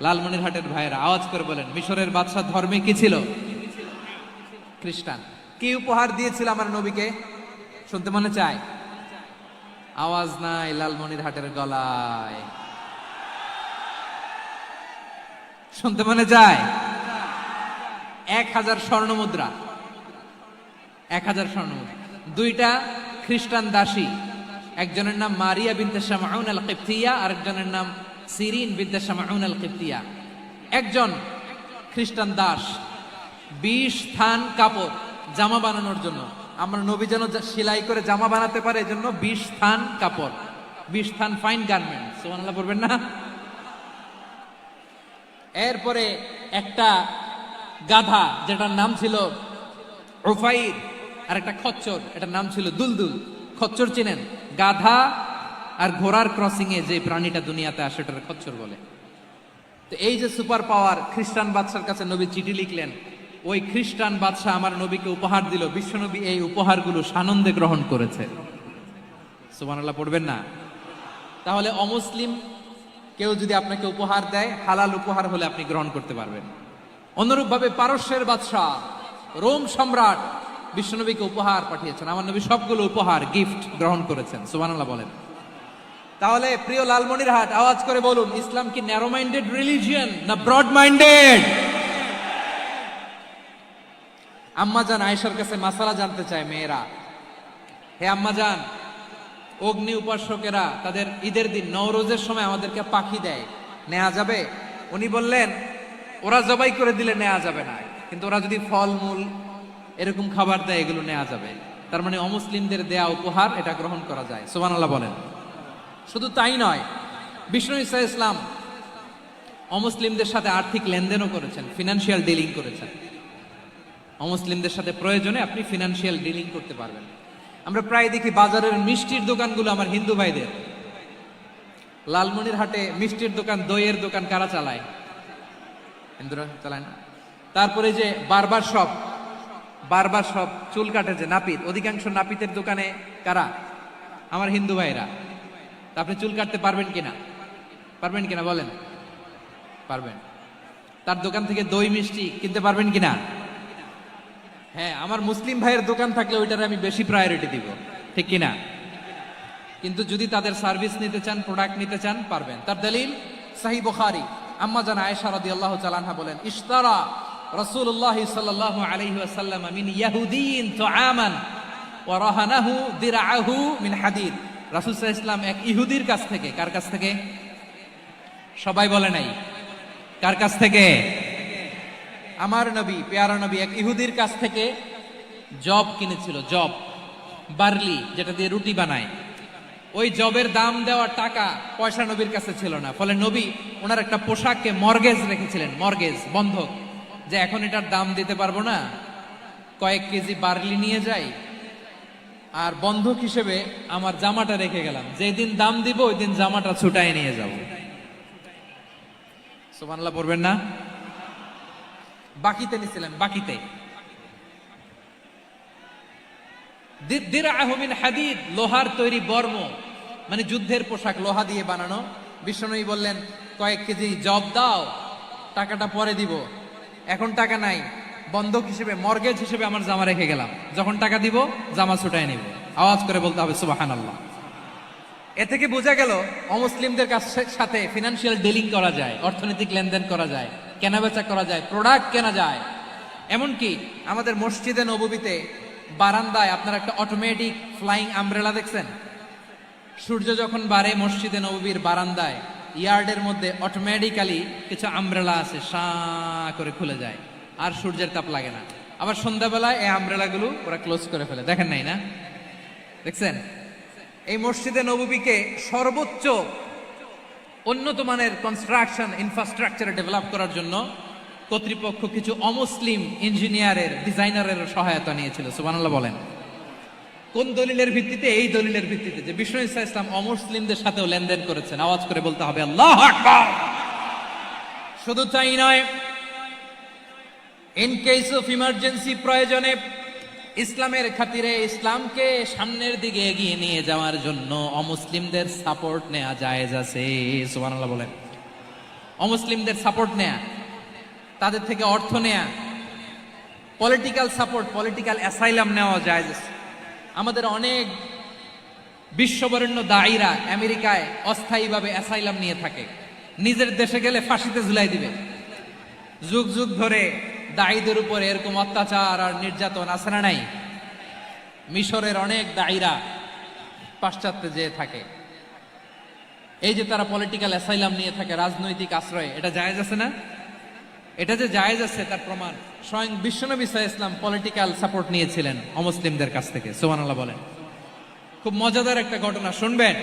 লালমনিরহাটের ভাইয়েরা আওয়াজ করে বলেন, মিশরের বাদশা ধর্মে কি ছিল? খ্রিস্টান। কি উপহার দিয়েছিল আমার নবীকে? শুনতে মনে চায়? আওয়াজ নাই লালমনিরহাটের গলায়, শুনতে মনে চায়? 1000 স্বর্ণ মুদ্রা, 1000 স্বর্ণ মুদ্রা। 2টা খ্রিস্টান দাসী, একজনের নাম মারিয়া বিনতে শামউন আল কিবতিয়া, আরেকজনের নাম সিরিন বিনতে শামউন আল কিবতিয়া। একজন খ্রিস্টান দাস 20 থান কাপড় জামা বানানোর জন্য, আমরা নবী যেন সেলাই করে জামা বানাতে পারে এজন্য 20 থান কাপড়, 20 থান ফাইন গার্মেন্ট। সুবহানাল্লাহ পড়বেন না? এরপরে একটা গাধা যেটার নাম ছিল উফাইর, আর একটা খচ্চর, এটার নাম ছিল দুলদুল। খচ্চর চিনেন? গাধা আর ঘোড়ার ক্রসিং এ যে প্রাণীটা দুনিয়াতে আসে ওটার খচ্চর বলে। তো এই যে সুপার পাওয়ার খ্রিস্টান বাদশার কাছে নবী চিঠি লিখলেন, ওই খ্রিস্টান বাদশা আমার নবীকে উপহার দিল। বিশ্বনবী এই উপহারগুলো সানন্দে গ্রহণ করেছে। সুবহানাল্লাহ পড়বেন না? তাহলে অমুসলিম কেউ যদি আপনাকে উপহার দেয়, হালাল উপহার হলে আপনি গ্রহণ করতে পারবেন। অনুরূপভাবে পারস্যের বাদশা, রোম সম্রাট বিশ্বনবীকে উপহার পাঠিয়েছেন, আমার নবী সবগুলো উপহার গিফট গ্রহণ করেছেন। সুবহানাল্লাহ বলেন। তাহলে প্রিয় লালমনিরহাট আওয়াজ করে বলুন, ইসলাম কি ন্যারো মাইন্ডেড রিলিজিয়ন না ব্রড মাইন্ডেড? আম্মাজান আয়েশার কাছে মাসালা জানতে চায় মেয়েরা, হে আম্মাজান, অগ্নি উপাসকেরা তাদের ঈদের দিন নওরোজের সময় আমাদেরকে পাখি দেয়, নেওয়া যাবে? উনি বললেন, ওরা জবাই করে দিলে নেওয়া যাবে না, কিন্তু ওরা যদি ফলমূল এরকম খাবার দেয় এগুলো নেওয়া যাবে। তার মানে অমুসলিমদের দেয়া উপহার এটা গ্রহণ করা যায়। সুবহানাল্লাহ বলেন। শুধু তাই নয়, বিষ্ণু ঈসা ইসলাম অমুসলিমদের সাথে আর্থিক লেনদেনও করেছেন, ফিনান্সিয়াল ডিলিং করেছেন। অমুসলিমদের সাথে প্রয়োজনে আপনি ফিনান্সিয়াল ডিলিং করতে পারবেন। আমরা প্রায় দেখি বাজারের মিষ্টির দোকানগুলো আমার হিন্দু ভাইদের। লালমনিরহাটে মিষ্টির দোকান, দইয়ের দোকান কারা চালায়? হিন্দুরা চালায় না? তারপরে যে বারবার শপ, চুল কাটে যে নাপিত, অধিকাংশ নাপিতের দোকানে কারা? আমার হিন্দু ভাইরা। তা আপনি চুল কাটতে পারবেন কিনা? পারবেন কিনা বলেন? পারবেন। তার দোকান থেকে দই মিষ্টি কিনতে পারবেন কিনা? হ্যাঁ, আমার মুসলিম ভাইয়ের দোকান থাকলে ওইটারে আমি বেশি প্রায়োরিটি দিব, ঠিক কিনা? কিন্তু যদি তাদের সার্ভিস নিতে চান, প্রোডাক্ট নিতে চান, পারবেন। তার দলিল সহিহ বুখারী, আম্মা জান আয়েশা রাদিয়াল্লাহু তাআলা আনহা বলেন, ইশতারা রাসূলুল্লাহ সাল্লাল্লাহু আলাইহি ওয়াসাল্লাম মিন ইয়াহুদিয়িন তুআমান ওয়া রাহানাহু দিরআহু মিন হাদিদ। রাসূল সাল্লাল্লাহু আলাইহি ওয়াসাল্লাম এক ইহুদির কাছ থেকে, কার কাছ থেকে? সবাই বলে নাই কার কাছ থেকে? আমার নবী, পেয়ারা নবী এক ইহুদির কাছ থেকে জব কিনেছিল। জব, বার্লি, যেটা দিয়ে রুটি বানায়। ওই জবের দাম দেওয়ার টাকা পয়সা নবীর কাছে ছিল না। ফলে নবী ওনার একটা পোশাককে মর্গেজ রেখেছিলেন, মর্গেজ, বন্ধক, যে এখন এটার দাম দিতে পারবো না, কয়েক কেজি বার্লি নিয়ে যাই আর বন্ধক হিসেবে আমার জামাটা রেখে গেলাম, যেদিন দাম দিব ওই দিন জামাটা ছুটায় নিয়ে যাব। সুবহানাল্লাহ পড়বেন না? বাকিতে নিছিলেন, বাকিতে। দিরআহু মিন হাদিদ, লোহার তৈরি বর্ম, মানে যুদ্ধের পোশাক লোহা দিয়ে বানানো। বিশ্বনবী বললেন, কয়েক কেজি জব দাও, টাকাটা পরে দিব, এখন টাকা নাই, বন্ধক হিসেবে মর্গেজ হিসেবে আমার জামা রেখে গেলাম, যখন টাকা দিব জামা ছুটায় নিব। আওয়াজ করে বলতে হবে সুবহানাল্লাহ। এ থেকে বোঝা গেল অমুসলিমদের সাথে ফিনান্সিয়াল ডিলিং করা যায়, অর্থনৈতিক লেনদেন করা যায়, কেনাবেচা করা যায়, প্রোডাক্ট কেনা যায়। এমনকি আমাদের মসজিদে নববীতে বারান্দায় আপনারা একটা অটোমেটিক ফ্লাইং আমব্রেলা দেখছেন? সূর্য যখন বাড়ে মসজিদে নববীর বারান্দায় ইয়ার্ডের মধ্যে অটোমেটিক্যালি কিছু আমব্রেলা আছে, সা করে খুলে যায়, আর সূর্যের তাপ লাগে না। আবার সন্ধ্যাবেলায় এই আমব্রেলাগুলো ওরা ক্লোজ করে ফেলে, দেখেন নাই না? দেখছেন? এই মসজিদে নববীকে সর্বোচ্চ উন্নত মানের কনস্ট্রাকশন ইনফ্রাস্ট্রাকচার ডেভেলপ করার জন্য কর্তৃপক্ষ কিছু অমুসলিম ইঞ্জিনিয়ারের, ডিজাইনারের সহায়তা নিয়েছিল। সুবহানাল্লাহ বলেন। কোন দলিলের ভিত্তিতে? এই দলিলের ভিত্তিতে যে বিষ্ণু ঈসা ইসলাম অমুসলিমদের সাথেও লেনদেন করেছেন। আওয়াজ করে বলতে হবে আল্লাহু আকবার। শুধু তাই নয়, ইন কেস অফ ইমার্জেন্সি, প্রয়োজনে ইসলামের খাতিরে ইসলামকে সামনের দিকে এগিয়ে নিয়ে যাওয়ার জন্য অমুসলিমদের সাপোর্ট নেওয়া জায়েজ আছে। সুবহানাল্লাহ বলেন। অমুসলিমদের সাপোর্ট নেয়া, তাদের থেকে অর্থ নেয়া, পলিটিক্যাল সাপোর্ট, পলিটিক্যাল অ্যাসাইলাম নেওয়া জায়েজ আছে। আমাদের অনেক বিশ্ববরেণ্য দায়ীরা আমেরিকায় অস্থায়ীভাবে অ্যাসাইলাম নিয়ে থাকে, নিজের দেশে গেলে ফাঁসিতে ঝুলাই দিবে। যুগ যুগ ধরে দায়ীদের উপর এরকম অত্যাচার আর নির্যাতন আছে না নাই? মিশরের অনেক দায়ীরা পাশ্চাত্যে যেয়ে থাকে, এই যে তারা পলিটিক্যাল অ্যাসাইলাম নিয়ে থাকে, রাজনৈতিক আশ্রয়, এটা জায়েজ আছে না? এটা যে জায়েজ আছে তার প্রমাণ স্বয়ং বিশ্বনবী সাল্লাল্লাহু আলাইহি ওয়াসাল্লাম পলিটিক্যাল সাপোর্ট নিয়েছিলেন অমুসলিমদের কাছ থেকে। সুবহানাল্লাহ বলেন। খুব মজাদার একটা ঘটনা শুনবেন,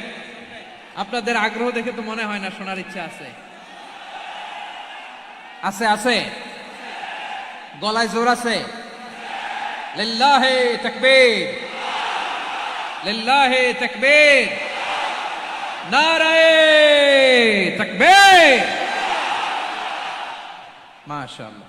আপনাদের আগ্রহ দেখে তো মনে হয় না শোনার ইচ্ছা আছে। আছে আছে, গলায় জোর আছে। লিল্লাহে তাকবীর, লিল্লাহে তাকবীর, নারায়ে তাকবীর। মাশাআল্লাহ।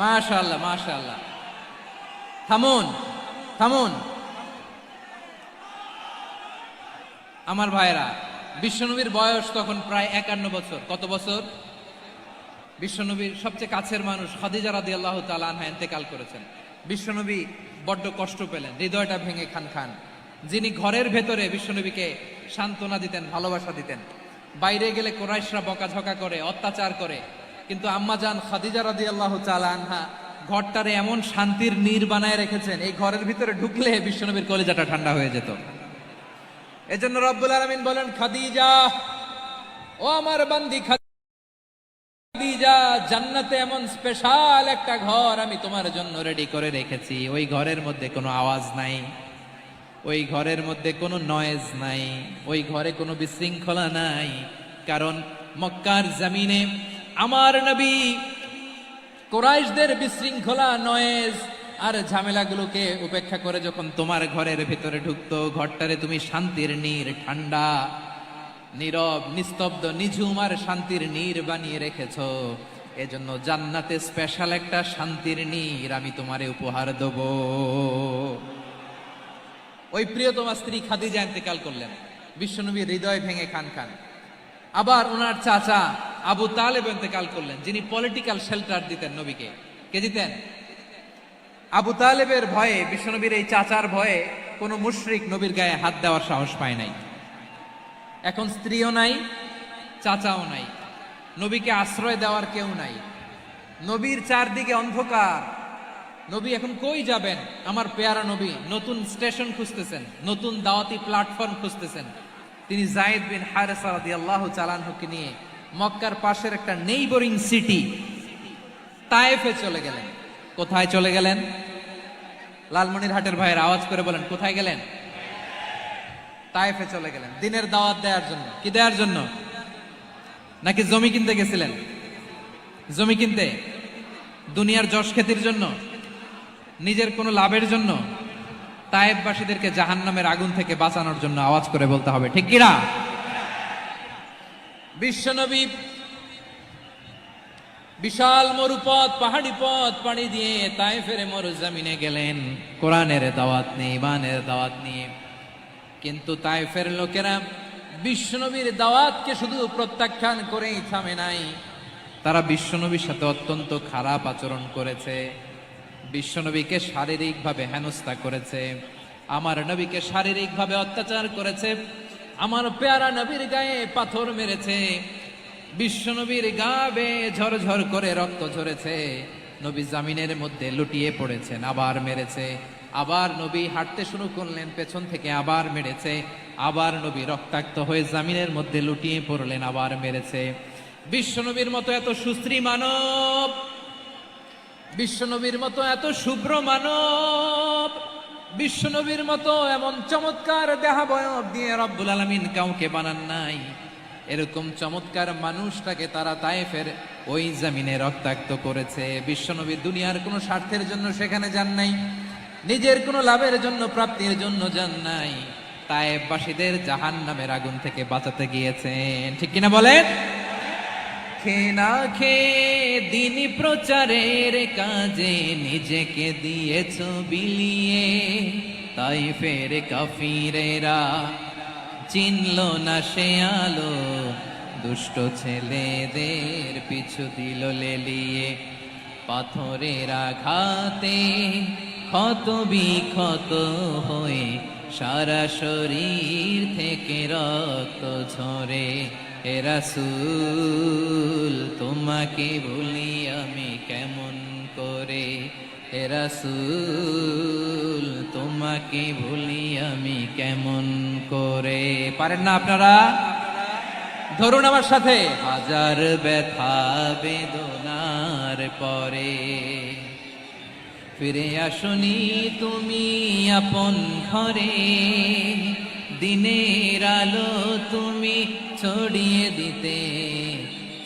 মাশাআল্লাহ মাশাআল্লাহ। থামুন থামুন আমার ভাইরা। বিশ্বনবীর বয়স তখন প্রায় 51 বছর। কত বছর? বিশ্বনবীর সবচেয়ে কাছের মানুষ খাদিজা রাদিয়াল্লাহু তাআলা আনহা ইন্তেকাল করেছেন। বিশ্বনবী বড্ড কষ্ট পেলেন, হৃদয়টা ভেঙে খান খান। যিনি ঘরের ভেতরে বিশ্বনবীকে সান্ত্বনা দিতেন, ভালোবাসা দিতেন, বাইরে গেলে কুরাইশরা বকাঝকা করে, অত্যাচার করে, কিন্তু আম্মাজান খাদিজা রাদিয়াল্লাহু তাআলা আনহা ঘরটারে এমন শান্তির নীর বানায় রেখেছেন, এই ঘরের ভিতরে ঢুকলে বিশ্বনবীর কলিজাটা ঠান্ডা হয়ে যেত। এজন্য রব্বুল আলামিন বলেন, খাদিজা, ও আমার বান্দি খাদিজা, জান্নাতে এমন স্পেশাল একটা ঘর আমি তোমার জন্য রেডি করে রেখেছি। ওই ঘরের মধ্যে কোনো আওয়াজ নাই, ওই ঘরের মধ্যে কোনো নয়েজ নাই, ওই ঘরে কোনো বিশৃঙ্খলা নাই। কারণ মক্কার জমিনে আমার নবী কুরাইশদের বিশৃঙ্খলা, নয়েজ আর ঝামেলাগুলোকে উপেক্ষা করে যখন তোমার ঘরের ভিতরে ঢুকতো, ঘরটারে তুমি শান্তির নীর, ঠান্ডা, নীরব, নিস্তব্ধ, নিঝুম আর শান্তির নীর বানিয়ে রেখেছ। এজন্য জান্নাতে স্পেশাল একটা শান্তির নীর আমি তোমারে উপহার দেব। ওই প্রিয়তমা স্ত্রী খাদিজা ইন্তেকাল করলেন, বিশ্বনবীর হৃদয় ভেঙে খান খান। আবার ওনার চাচা আবু তালেব ইন্তেকাল করলেন, যিনি পলিটিক্যাল শেল্টার দিতেন নবীকে। কে দিতেন? আবু তালেবের ভয়ে, বিশ্বনবীর এই চাচার ভয়ে কোনো মুশরিক নবীর গায়ে হাত দেওয়ার সাহস পায় নাই। এখন স্ত্রীও নাই, চাচাও নাই, নবীকে আশ্রয় দেওয়ার কেউ নাই। নবীর চারদিকে অন্ধকার। নবী এখন কই যাবেন? আমার পেয়ারা নবী নতুন স্টেশন খুঁজতেছেন, নতুন দাওয়াতি প্ল্যাটফর্ম খুঁজতেছেন। তিনি যায়েদ বিন হারেসা রাদিয়াল্লাহু তাআলা আনহুকে নিয়ে মক্কার পাশের একটা নেইবরিং সিটি তায়েফে চলে গেলেন। কোথায় চলে গেলেন? লালমনিরহাটের ভাইয়ের আওয়াজ করে বলেন, কোথায় গেলেন? তায়েফে চলে গেলেন দিনের দাওয়াত দেওয়ার জন্য। কি দেওয়ার জন্য? নাকি জমি কিনতে গেছিলেন? জমি কিনতে, দুনিয়ার যশ খ্যাতির জন্য, নিজের কোনো লাভের জন্য? তায়েফবাসীদেরকে জাহান্নামের আগুন থেকে বাঁচানোর জন্য। আওয়াজ করে বলতে হবে, ঠিক কিনা? বিশ্বনবী বিশাল মরুপথ, পাহাড়ি পথ পাড়ি দিয়ে তায়েফের মরুজমিনে গেলেন কোরআনের দাওয়াত নিয়ে, ইমানের দাওয়াত নিয়ে। কিন্তু তায়েফের লোকেরা বিশ্বনবীর দাওয়াতকে শুধু প্রত্যাখ্যান করেই থামে নাই, তারা বিশ্বনবীর সাথে অত্যন্ত খারাপ আচরণ করেছে। বিশ্বনবীকে শারীরিকভাবে হেনস্থা করেছে, আমার নবীকে শারীরিকভাবে অত্যাচার করেছে, আমার পেয়ারা নবীর গায়ে পাথর মেরেছে, বিশ্বনবীর গা বেয়ে ঝরঝর করে রক্ত ঝরেছে, নবী জামিনের মধ্যে লুটিয়ে পড়েছেন, আবার মেরেছে, আবার নবী হাঁটতে শুরু করলেন, পেছন থেকে আবার মেরেছে, আবার নবী রক্তাক্ত হয়ে জামিনের মধ্যে লুটিয়ে পড়লেন, আবার মেরেছে। বিশ্বনবীর মতো এত সুশ্রী মানব, বিশ্বনবীর মতো এত শুভ্র মানব, বিশ্বনবীর মতো এমন চমৎকার দেহাবয়ব দিয়ে রব্বুল আলামিন কাউকে বানান নাই। এরকম চমৎকার মানুষটাকে তারা তায়েফের ওই জমিনে রক্তাক্ত করেছে। বিশ্বনবী দুনিয়ার কোনো স্বার্থের জন্য সেখানে যান নাই, নিজের কোনো লাভের জন্য, প্রাপ্তির জন্য যান নাই, তায়েফবাসীদের জাহান্নামের আগুন থেকে বাঁচাতে গিয়েছেন। ঠিক কিনা বলেন? খেয়ে না খেয়ে দিনী প্রচারের কাজে নিজেকে দিয়েছ বিলিয়ে, তায়েফের কাফিরেরা চিনল না সে আলো, দুষ্ট ছেলেদের পিছু দিল লেলিয়ে, পাথরের আঘাতে ক্ষত বিক্ষত হয়ে সারা শরীর থেকে রক্ত ঝরে। হে রাসূল তোমাকে ভুলি আমি কেমন করে, হে রাসূল তোমাকে ভুলি আমি কেমন করে। পারেন না আপনারা? ধরুন আমার সাথে, হাজার ব্যথা বেদনার পরে ফিরে আসনি তুমি আপন ঘরে, দিনের আলো তুমি ছড়িয়ে দিতে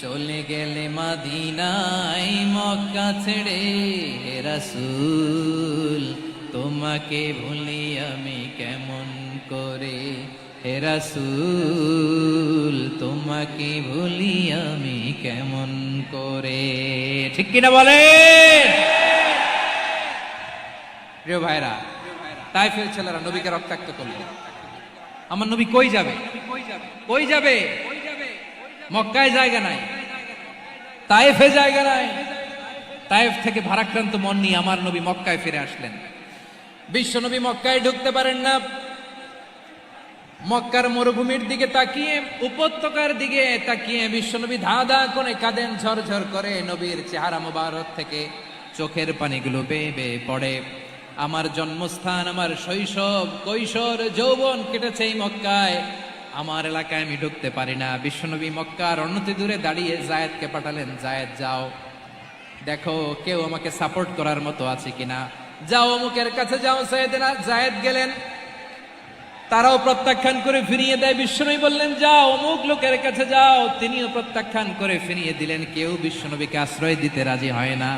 চলে গেলে মদিনায় মক্কা ছেড়ে। হে রাসূল তোমাকে ভুলি আমি কেমন করে, হে রাসূল তোমাকে ভুলি আমি কেমন করে। ঠিক কিনা বলেন? প্রিয় ভাইরা, তায়েফের ছেলেরা নবীকে রক্তাক্ত করলো। আমার নবী কই যাবে? কই যাবে? মক্কায় জায়গা নাই, তায়েফে জায়গা নাই। তায়েফ থেকে ভারাক্রান্ত মন নিয়ে আমার নবী মক্কায় ফিরে আসলেন। বিশ্ব নবী মক্কায় ঢুকতে পারেন না। মক্কার মরুভূমির দিকে তাকিয়ে, উপত্যকার দিকে তাকিয়ে বিশ্বনবী ধা ধা করে কাঁদেন, ঝরঝর করে নবীর চেহারা মোবারক থেকে চোখের পানিগুলো বেয়ে বেয়ে পড়ে। আমার জন্মস্থান, আমার শৈশব, কৈশোর, যৌবন কেটেছে এই মক্কায়, আমার এলাকায় আমি ঢুকতে পারি না। বিশ্বনবী মক্কার অনতি দূরে দাঁড়িয়ে জায়েদকে পাঠালেন, জায়েদ যাও দেখো কেউ আমাকে সাপোর্ট করার মতো আছে কিনা, যাও অমুকের কাছে যাও। জায়েদ গেলেন, তারাও প্রত্যাখ্যান করে ফিরিয়ে দেয়। বিশ্বনবী বললেন যাও অমুক লোকের কাছে যাও, তিনিও প্রত্যাখ্যান করে ফিরিয়ে দিলেন। কেউ বিশ্বনবীকে আশ্রয় দিতে রাজি হয় না।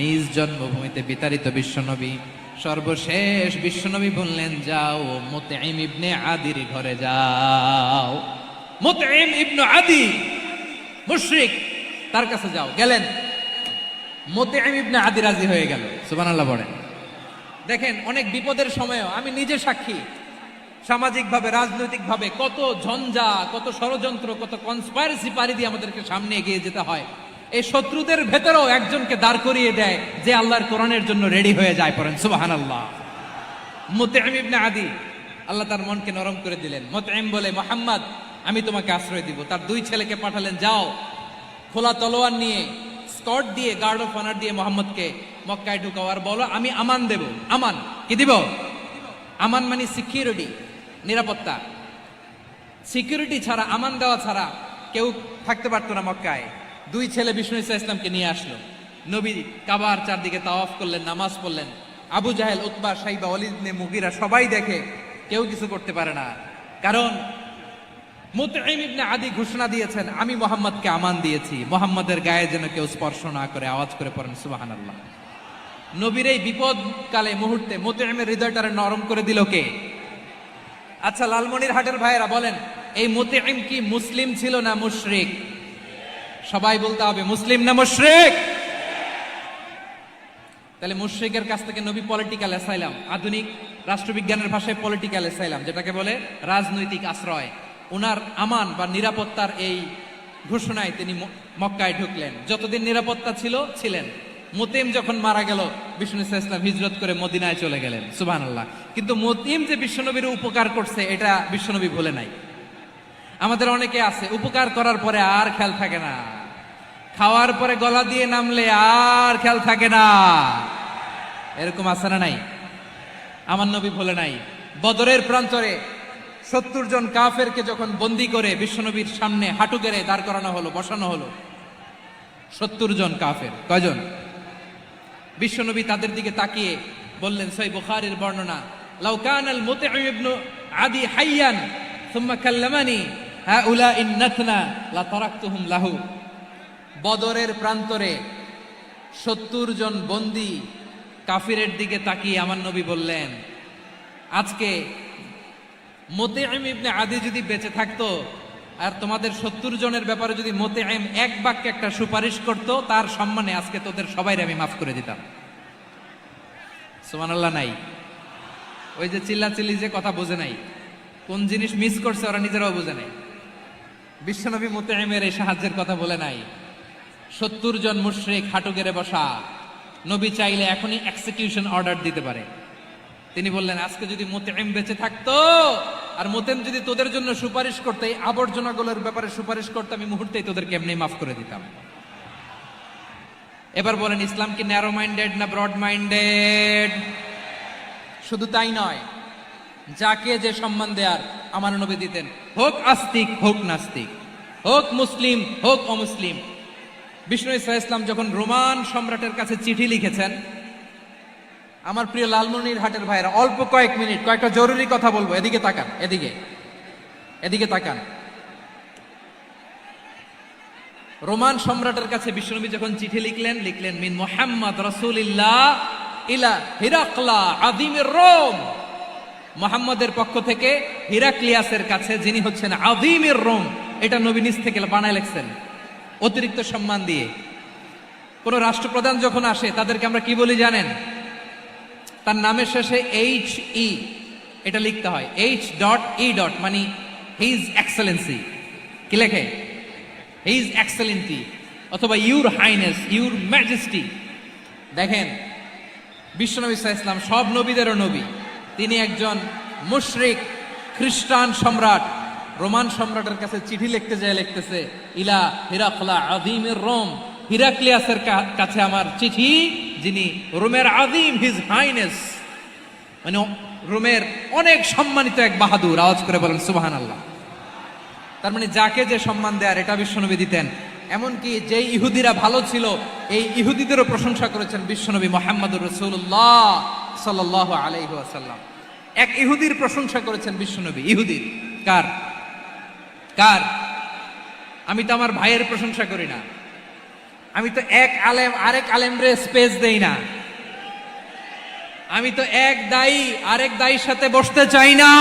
নিজ জন্মভূমিতে বিতাড়িত বিশ্বনবী, সর্বশেষ বিশ্বনবী বললেন যাও মুতঈম ইবনে আদির ঘরে যাও। মুতঈম ইবনে আদি মুশরিক, তার কাছে যাও। গেলেন, মুতঈম ইবনে আদি রাজি হয়ে গেল। সুবহানাল্লাহ বলেন। দেখেন, অনেক বিপদের সময়ও আমি নিজে সাক্ষী, সামাজিকভাবে, রাজনৈতিকভাবে কত ঝঞ্ঝা, কত ষড়যন্ত্র, কত কনস্পাইরেসি পাড়ি দিয়ে আমাদেরকে সামনে এগিয়ে যেতে হয়। এই শত্রুদের ভেতরেও একজনকে দাঁড় করিয়ে দেয় যে আল্লাহর কোরআনের জন্য রেডি হয়ে যায়। পড়েন সুবহানাল্লাহ। মুতঈম ইবনে আদি, আল্লাহ তার মনকে নরম করে দিলেন। মুতঈম বলে, মুহাম্মদ আমি তোমাকে আশ্রয় দিব। তার দুই ছেলেকে পাঠালেন, যাও খোলা তলোয়ার নিয়ে, স্কট দিয়ে, গার্ড অফ অনার দিয়ে মুহাম্মদকে মক্কায় ঢুকাও, আর বলো আমি আমান দেব। আমান কি দিব? আমান মানে সিকিউরিটি, নিরাপত্তা। সিকিউরিটি ছাড়া, আমান দেওয়া ছাড়া কেউ থাকতে পারতো না মক্কায়। দুই ছেলে বিষ্ণু ইসা ইসলামকে নিয়ে আসলো। নবী কাবার চারদিকে তাওয়াফ করলেন, নামাজ পড়লেন, আবু জাহেল, উতবা, সাইবা, ওয়ালিদ ইবনে মুগীরা সবাই দেখে, কেউ কিছু করতে পারে না। কারণ মুতঈম ইবনে আদি ঘোষণা দিয়েছেন, আমি মুহাম্মদকে আমান দিয়েছি, মুহাম্মদের গায়ে যেন কেউ স্পর্শ না করে। আওয়াজ করে পড়েন সুবহানাল্লাহ। নবীর এই বিপদ কালে মুহূর্তে মুতঈমের হৃদয়টারে নরম করে দিল কে? আচ্ছা, লালমনির হাটের ভাইয়েরা বলেন, এই মুতঈম কি মুসলিম ছিল না মুশরিক? সবাই বলতে হবে, মুসলিম না মুশরিক? তাহলে মুশরিকের কাছ থেকে নবী পলিটিক্যাল অ্যাসাইলাম, আধুনিক রাষ্ট্রবিজ্ঞানের ভাষায় পলিটিক্যাল অ্যাসাইলাম, যেটাকে বলে রাজনৈতিক আশ্রয়, ওনার আমান বা নিরাপত্তার এই ঘোষণায় তিনি মক্কায় ঢুকলেন। যতদিন নিরাপত্তা ছিল ছিলেন। মুতিম যখন মারা গেল, বিষ্ণু ইসলাম হিজরত করে মদিনায় চলে গেলেন। সুবহানাল্লাহ। কিন্তু মুতিম যে বিশ্বনবীর উপকার করছে এটা বিশ্বনবী ভুলে নাই। আমাদের অনেকে আছে উপকার করার পরে আর খেয়াল থাকে না, খাওয়ার পরে গলা দিয়ে নামলে আর খেয়াল থাকে না, এরকম আছে না নাই? আমার নবী ভুলে নাই। বদরের প্রান্তরে 70 জন কাফেরকে যখন বন্দী করে বিশ্বনবীর সামনে হাঁটু গেড়ে দাঁড় করানো হলো, বসানো হলো, 70 জন কাফের। কয়জন? বিশ্বনবী তাদের দিকে তাকিয়ে বললেন, সহিহ বুখারীর বর্ণনা, লাউ কানাল মুতঈম ইবনে আদি হাইয়ান সুম্মা কাল্লামানি হাউলা ইন্নাতনা লা তারাকতুহুম লাহু। বদরের প্রান্তরে 70 জন বন্দী কাফিরের দিকে তাকিয়ে আমার নবী বললেন, আজকে মুতঈম ইবনে আদি যদি বেঁচে থাকতো আর তোমাদের 70 জনের ব্যাপারে যদি মুতঈম এক বাক্যে একটা সুপারিশ করত, তার সম্মানে আজকে তোদের সবাইরে আমি মাফ করে দিতাম। সুবহানাল্লাহ নাই? ওই যে চিল্লাচিল্লি যে কথা বোঝে নাই, কোন জিনিস মিস করছে ওরা নিজেরাও বোঝে নাই। বিশ্বনবী মুতঈমের এই সাহায্যের কথা বলে নাই। 70 জন মুশরিক হাঁটু গেড়ে বসা, নবী চাইলে এখনই এক্সিকিউশন অর্ডার দিতে পারে। তিনি বললেন, আজকে যদি মুতঈম বেঁচে থাকতো আর মুতঈম যদি তোদের জন্য সুপারিশ করতে, এই আবর্জনাগুলোর ব্যাপারে সুপারিশ করতে, আমি মুহূর্তেই তোদেরকে এমনি মাফ করে দিতাম। এবার বলেন, ইসলাম কি ন্যারো মাইন্ডেড না ব্রড মাইন্ডেড? শুধু তাই নয়, যাকে যে সম্মান দেয়ার আমার নবী দিতেন, হোক আস্তিক হোক নাস্তিক, হোক মুসলিম হোক অমুসলিম। বিষ্ণু ইসলাম যখন রোমান সম্রাটের কাছে চিঠি লিখেছেন, আমার প্রিয় লালমনির হাটের ভাইরা, অল্প কয়েক মিনিট কয়েকটা জরুরি কথা বলবো, এদিকে তাকান, এদিকে তাকান। রোমান সম্রাটের কাছে বিশ্বনবী যখন চিঠি লিখলেন, মিন মুহাম্মদ রাসূলিল্লাহ ইলা হিরাকলা আযীমির রোম। মুহাম্মদের পক্ষ থেকে হিরাক্লিয়াসের কাছে, যিনি হচ্ছেন আযীমির রোম। এটা নবী নিজ থেকে বানায় লিখছেন, অতিরিক্ত সম্মান দিয়ে। কোন রাষ্ট্রপ্রধান যখন আসে তাদেরকে আমরা কি বলি জানেন? তার নামের শেষে HE এটা লিখতে হয়, H.E. মানে হিজ এক্সেলেন্সি। কি লেখে? হিজ এক্সেলেন্সি, অথবা ইউর হাইনেস, ইউর ম্যাজেস্টি। দেখেন, বিশ্বনবী সাল্লাল্লাহু আলাইহি ওয়াসাল্লাম সব নবীদেরও নবী। তিনি একজন মুশরিক খ্রিস্টান সম্রাট, রোমান সম্রাটের কাছে চিঠি লিখতে যায়, লিখতেছে, ইলা হিরাকলা আযীমির রোম, হিরাক্লিয়াসের কাছে আমার চিঠি, যিনি রোমের আযীম, হিজ হাইনেস, মানে রোমের অনেক সম্মানিত এক বাহাদুর। আওয়াজ করে বলেন সুবহানাল্লাহ। তার মানে যাকে যে সম্মান দেয়ার এটা বিশ্বনবী দিতেন। এমনকি যেই ইহুদিরা ভালো ছিল, এই ইহুদিদেরও প্রশংসা করেছেন বিশ্বনবী মুহাম্মদুর রাসূলুল্লাহ সাল্লাল্লাহু আলাইহি ওয়াসাল্লাম। এক ইহুদির প্রশংসা করেছেন বিশ্বনবী। ইহুদির কার? আমি তো আমার ভাইয়ের প্রশংসা করি না, আমি তো এক আলেম আরেক আলেমরে স্পেস দেই না, আমি তো এক দায়ী আরেক দায়ীর সাথে বসতে চাই না।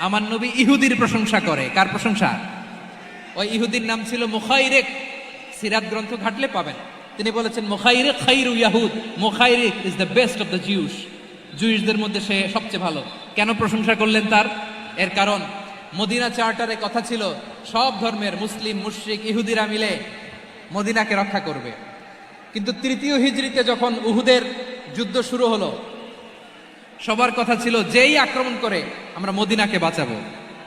আমার নবী ইহুদির প্রশংসা করে। কার প্রশংসা? ওই ইহুদির নাম ছিল মুখাইরিক। সিরাত গ্রন্থ ঘাটলে পাবেন। তিনি বলেছেন, মুখাইরিক খাইরু ইয়াহুদ, মুখাইরিক is the best of the Jews. জুইশদের মধ্যে সে সবচেয়ে ভালো। কেন প্রশংসা করলেন তার? এর কারণ মদিনা চার্টারে কথা ছিল, সব ধর্মের মুসলিম, মুশরিক, ইহুদিরা মিলে মদিনাকে রক্ষা করবে। কিন্তু 3য় হিজরিতে যখন উহুদের যুদ্ধ শুরু হলো, সবার কথা ছিল, যেই আক্রমণ করে আমরা মদিনাকে বাঁচাবো।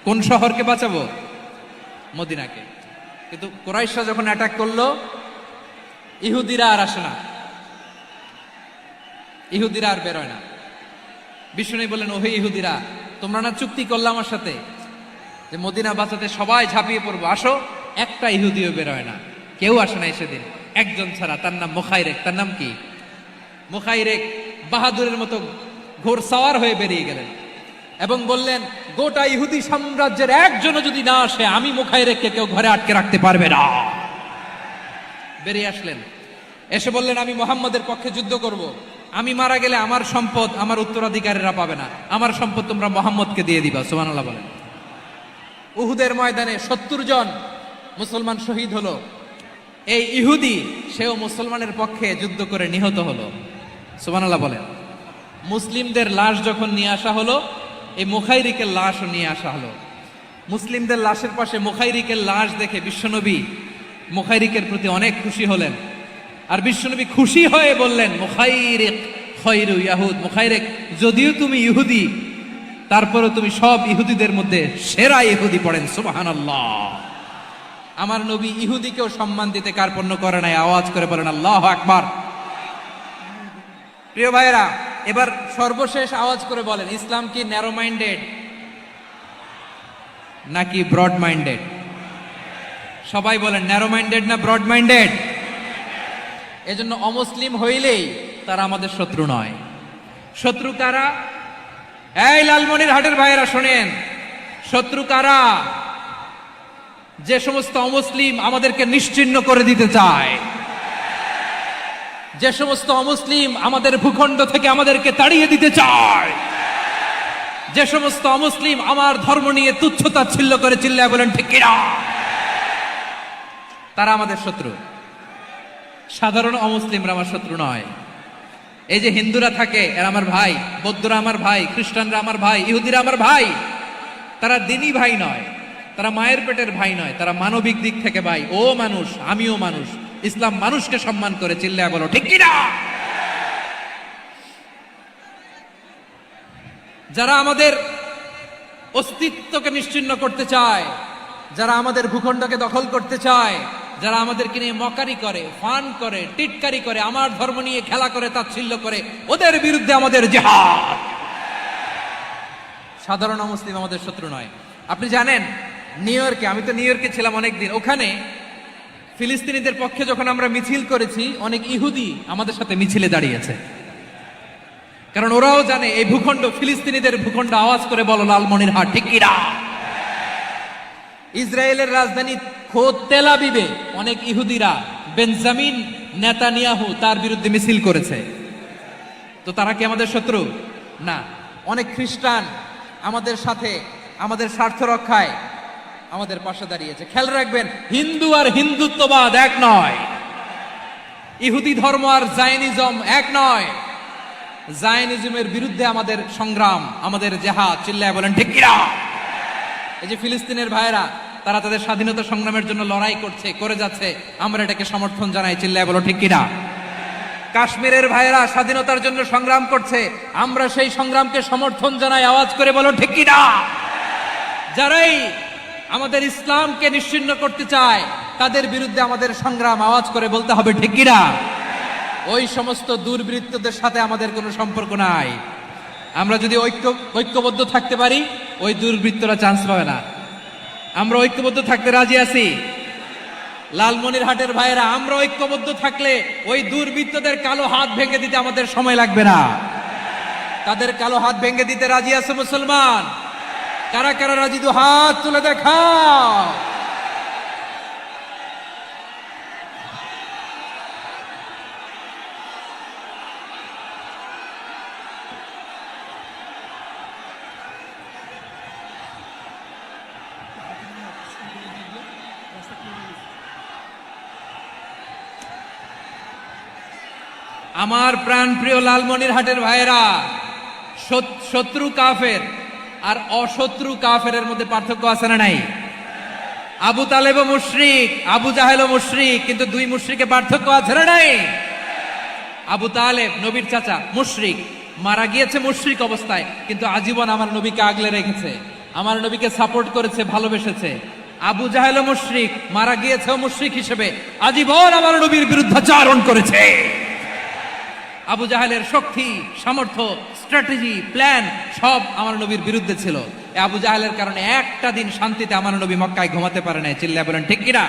কোন শহরকে বাঁচাবো? মদিনাকে। কিন্তু কুরাইশরা যখন অ্যাটাক করলো, ইহুদিরা আর আসে না, ইহুদিরা আর বেরোয় না। বিষ্ণু বললেন, ওহে ইহুদিরা, তোমরা না চুক্তি করলে আমার সাথে যে মদিনা বাঁচাতে সবাই ঝাঁপিয়ে পড়বো, আসো। একটা ইহুদিও বেরোয় না, কেউ আসে নাই সেদিন, একজন ছাড়া, তার নাম মুখাইরিক। তার নাম কি? মুখাইরেক বাহাদুরের মতো ঘোড়সাওয়ার হয়ে বেরিয়ে গেলেন এবং বললেন, গোটা ইহুদি সাম্রাজ্যের একজনও যদি না আসে, আমি মুখাইরেককে কেউ ঘরে আটকে রাখতে পারবে না। বেরিয়ে আসলেন, এসে বললেন, আমি মুহাম্মদের পক্ষে যুদ্ধ করব। আমি মারা গেলে আমার সম্পদ আমার উত্তরাধিকারীরা পাবে না, আমার সম্পদ তোমরা মুহাম্মদকে দিয়ে দিবা। সুবহানাল্লাহ বলেন। উহুদের ময়দানে 70 জন মুসলমান শহীদ হলো। এই ইহুদি সেও মুসলমানের পক্ষে যুদ্ধ করে নিহত হলো। সুবহানাল্লাহ বলেন। মুসলিমদের লাশ যখন নিয়ে আসা হলো, এই মুখাইরিকের লাশও নিয়ে আসা হলো। মুসলিমদের লাশের পাশে মুখাইরিকের লাশ দেখে বিশ্বনবী মুখাইরিকের প্রতি অনেক খুশি হলেন। আর বিশ্বনবী খুশি হয়ে বললেন, মুখাইরিক খায়রু ইয়াহুদ, মুখাইরিক যদিও তুমি ইহুদি, তারপরে তুমি সব ইহুদিদের মধ্যে সেরা ইহুদি। পড়েন সুবহানাল্লাহ। আমার নবী ইহুদিকেও সম্মান দিতে কার্পণ্য করে নাই। আওয়াজ করে বলেন আল্লাহু আকবার। প্রিয় ভাইরা, এবার সর্বশেষ আওয়াজ করে বলেন, ইসলাম কি ন্যারো মাইন্ডেড নাকি ব্রড মাইন্ডেড? সবাই বলেন, ন্যারো মাইন্ডেড না ব্রড মাইন্ডেড? এজন্য অমুসলিম হইলেই তারা আমাদের শত্রু নয়। শত্রু কারা? এই লালমনিরহাটের ভাইয়েরা শোনেন, শত্রু কারা? যে সমস্ত অমুসলিম আমাদেরকে নিশ্চিহ্ন করে দিতে চায়, যে সমস্ত অমুসলিম আমাদের ভূখণ্ড থেকে আমাদেরকে তাড়িয়ে দিতে চায়, যে সমস্ত অমুসলিম আমার ধর্ম নিয়ে তুচ্ছতাচ্ছিল্য করে চিল্লায় বলেন ঠিক কিনা, তারা আমাদের শত্রু। সাধারণ অমুসলিমরা আমার শত্রু নয়। এই যে হিন্দুরা থাকে, এরা আমার ভাই, বৌদ্ধরা আমার ভাই, খ্রিস্টানরা আমার ভাই, ইহুদিরা আমার ভাই। তারা দিনই ভাই নয়, তারা মায়ের পেটের ভাই নয়, তারা মানবিক দিক থেকে ভাই। ও মানুষ, আমিও মানুষ। ইসলাম মানুষকে সম্মান করে, চিল্লায় বলো ঠিক কিনা। যারা আমাদের অস্তিত্বকে নিশ্চিহ্ন করতে চায়, যারা আমাদের ভূখণ্ডকে দখল করতে চায়, যারা আমাদেরকে নিয়ে মকারি করে, ফান করে, টিটকারি করে, আমার ধর্ম নিয়ে খেলা করে, তাচ্ছিল্য করে, ওদের বিরুদ্ধে আমাদের জিহাদ। সাধারণ মুসলিম আমাদের শত্রু নয়। আপনি জানেন, নিউ ইয়র্কে, আমি তো নিউ ইয়র্কে ছিলাম অনেকদিন, ওখানে ফিলিস্তিনিদের পক্ষে যখন আমরা মিছিল করেছি, অনেক ইহুদি আমাদের সাথে মিছিলে দাঁড়িয়েছে। কারণ ওরাও জানে এই ভূখণ্ড ফিলিস্তিনিদের ভূখণ্ড। আওয়াজ করে বলো লালমনিরহাট ঠিক কিনা। ইসরায়েলের রাজধানী খোদ তেল আবিবে অনেক ইহুদিরা বেঞ্জামিন নেতানিয়াহু তার বিরুদ্ধে মিছিল করেছে। তো তারা কি আমাদের শত্রু? না। অনেক খ্রিস্টান আমাদের সাথে, আমাদের স্বার্থ রক্ষায় আমাদের পাশে দাঁড়িয়েছে। খেয়াল রাখবেন, হিন্দু আর হিন্দুত্ববাদ এক নয়, ইহুদি ধর্ম আর জায়নিজম এক নয়। জায়নিজমের বিরুদ্ধে আমাদের সংগ্রাম, আমাদের জিহাদ। চিল্লায় বলেন ঠিক কিনা। এই যে ফিলিস্তিনের ভাইয়েরা, তারা তাদের স্বাধীনতা সংগ্রামের জন্য লড়াই করছে, করে যাচ্ছে, আমরা এটাকে সমর্থন জানাই। চিল্লায় বলো ঠিক কিনা। কাশ্মীরের ভাইয়েরা স্বাধীনতার জন্য সংগ্রাম করছে, আমরা সেই সংগ্রামকে সমর্থন জানাই। আওয়াজ করে বলো ঠিক কিনা। যারাই আমাদের ইসলামকে নিশ্চিহ্ন করতে চায়, তাদের বিরুদ্ধে আমাদের সংগ্রাম। আওয়াজ করে বলতে হবে ঠিক কিনা। ওই সমস্ত দুর্বৃত্তদের সাথে আমাদের কোনো সম্পর্ক নাই। আমরা যদি ঐক্যবদ্ধ থাকতে পারি, ওই দুর্বৃত্তরা চান্স পাবে না। আমরা ঐক্যবদ্ধ থাকতে রাজি আছি। লালমনিরহাটের ভাইয়েরা, আমরা ঐক্যবদ্ধ থাকলে ওই দুর্বৃত্তদের কালো হাত ভেঙে দিতে আমাদের সময় লাগবে না। তাদের কালো হাত ভেঙে দিতে রাজি আছে মুসলমান? কারা কারা রাজি? দু হাত তুলে দেখাও। আমার প্রাণ প্রিয় লালমনিরহাটের ভাইয়েরা, শত্রু কাফের আর অশত্রু কাফেরের মধ্যে পার্থক্য আছে না নাই? আবু তালেবও মুশরিক, আবু জাহেলও মুশরিক, কিন্তু দুই মুশরিকে পার্থক্য আছে না নাই? আবু তালেব নবীর চাচা, মুশরিক, মারা গিয়েছে মুশরিক অবস্থায়, কিন্তু আজীবন আমার নবীকে আগলে রেখেছে, আমার নবীকে সাপোর্ট করেছে, ভালোবেসেছে। আবু জাহেলও মুশরিক, মারা গিয়েছেও মুশরিক হিসেবে, আজীবন আমার নবীর বিরুদ্ধাচারণ করেছে। আবু জাহেলের শক্তি, সামর্থ্য, স্ট্র্যাটেজি, প্ল্যান সব আমার নবীর বিরুদ্ধে ছিল। আবু জাহেলের কারণে একটা দিন শান্তিতে আমার নবী মক্কায় ঘুমাতে পারে নাই। চিল্লায় বলেন ঠিক কিনা।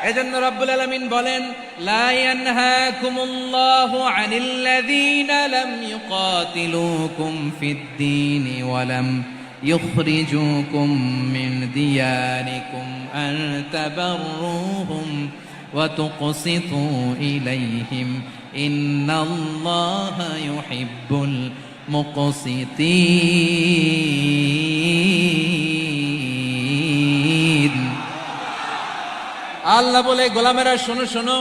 এজন্য রব্বুল আলামিন বলেন, লা ইয়ানহাকুমুল্লাহু আনিল্লাযীনা লাম ইউকাতিলুকুম ফিদ-দীনি ওয়া লাম ইউখরিজুকুম মিন দিয়ারিকুম আন তাবাররুহুম ওয়া তুকসিতু ইলাইহিম ইন্নাল্লাহা ইউহিব্বুল মুকসিতিন। আল্লাহ বলে, গোলামেরা শোনো শোনো,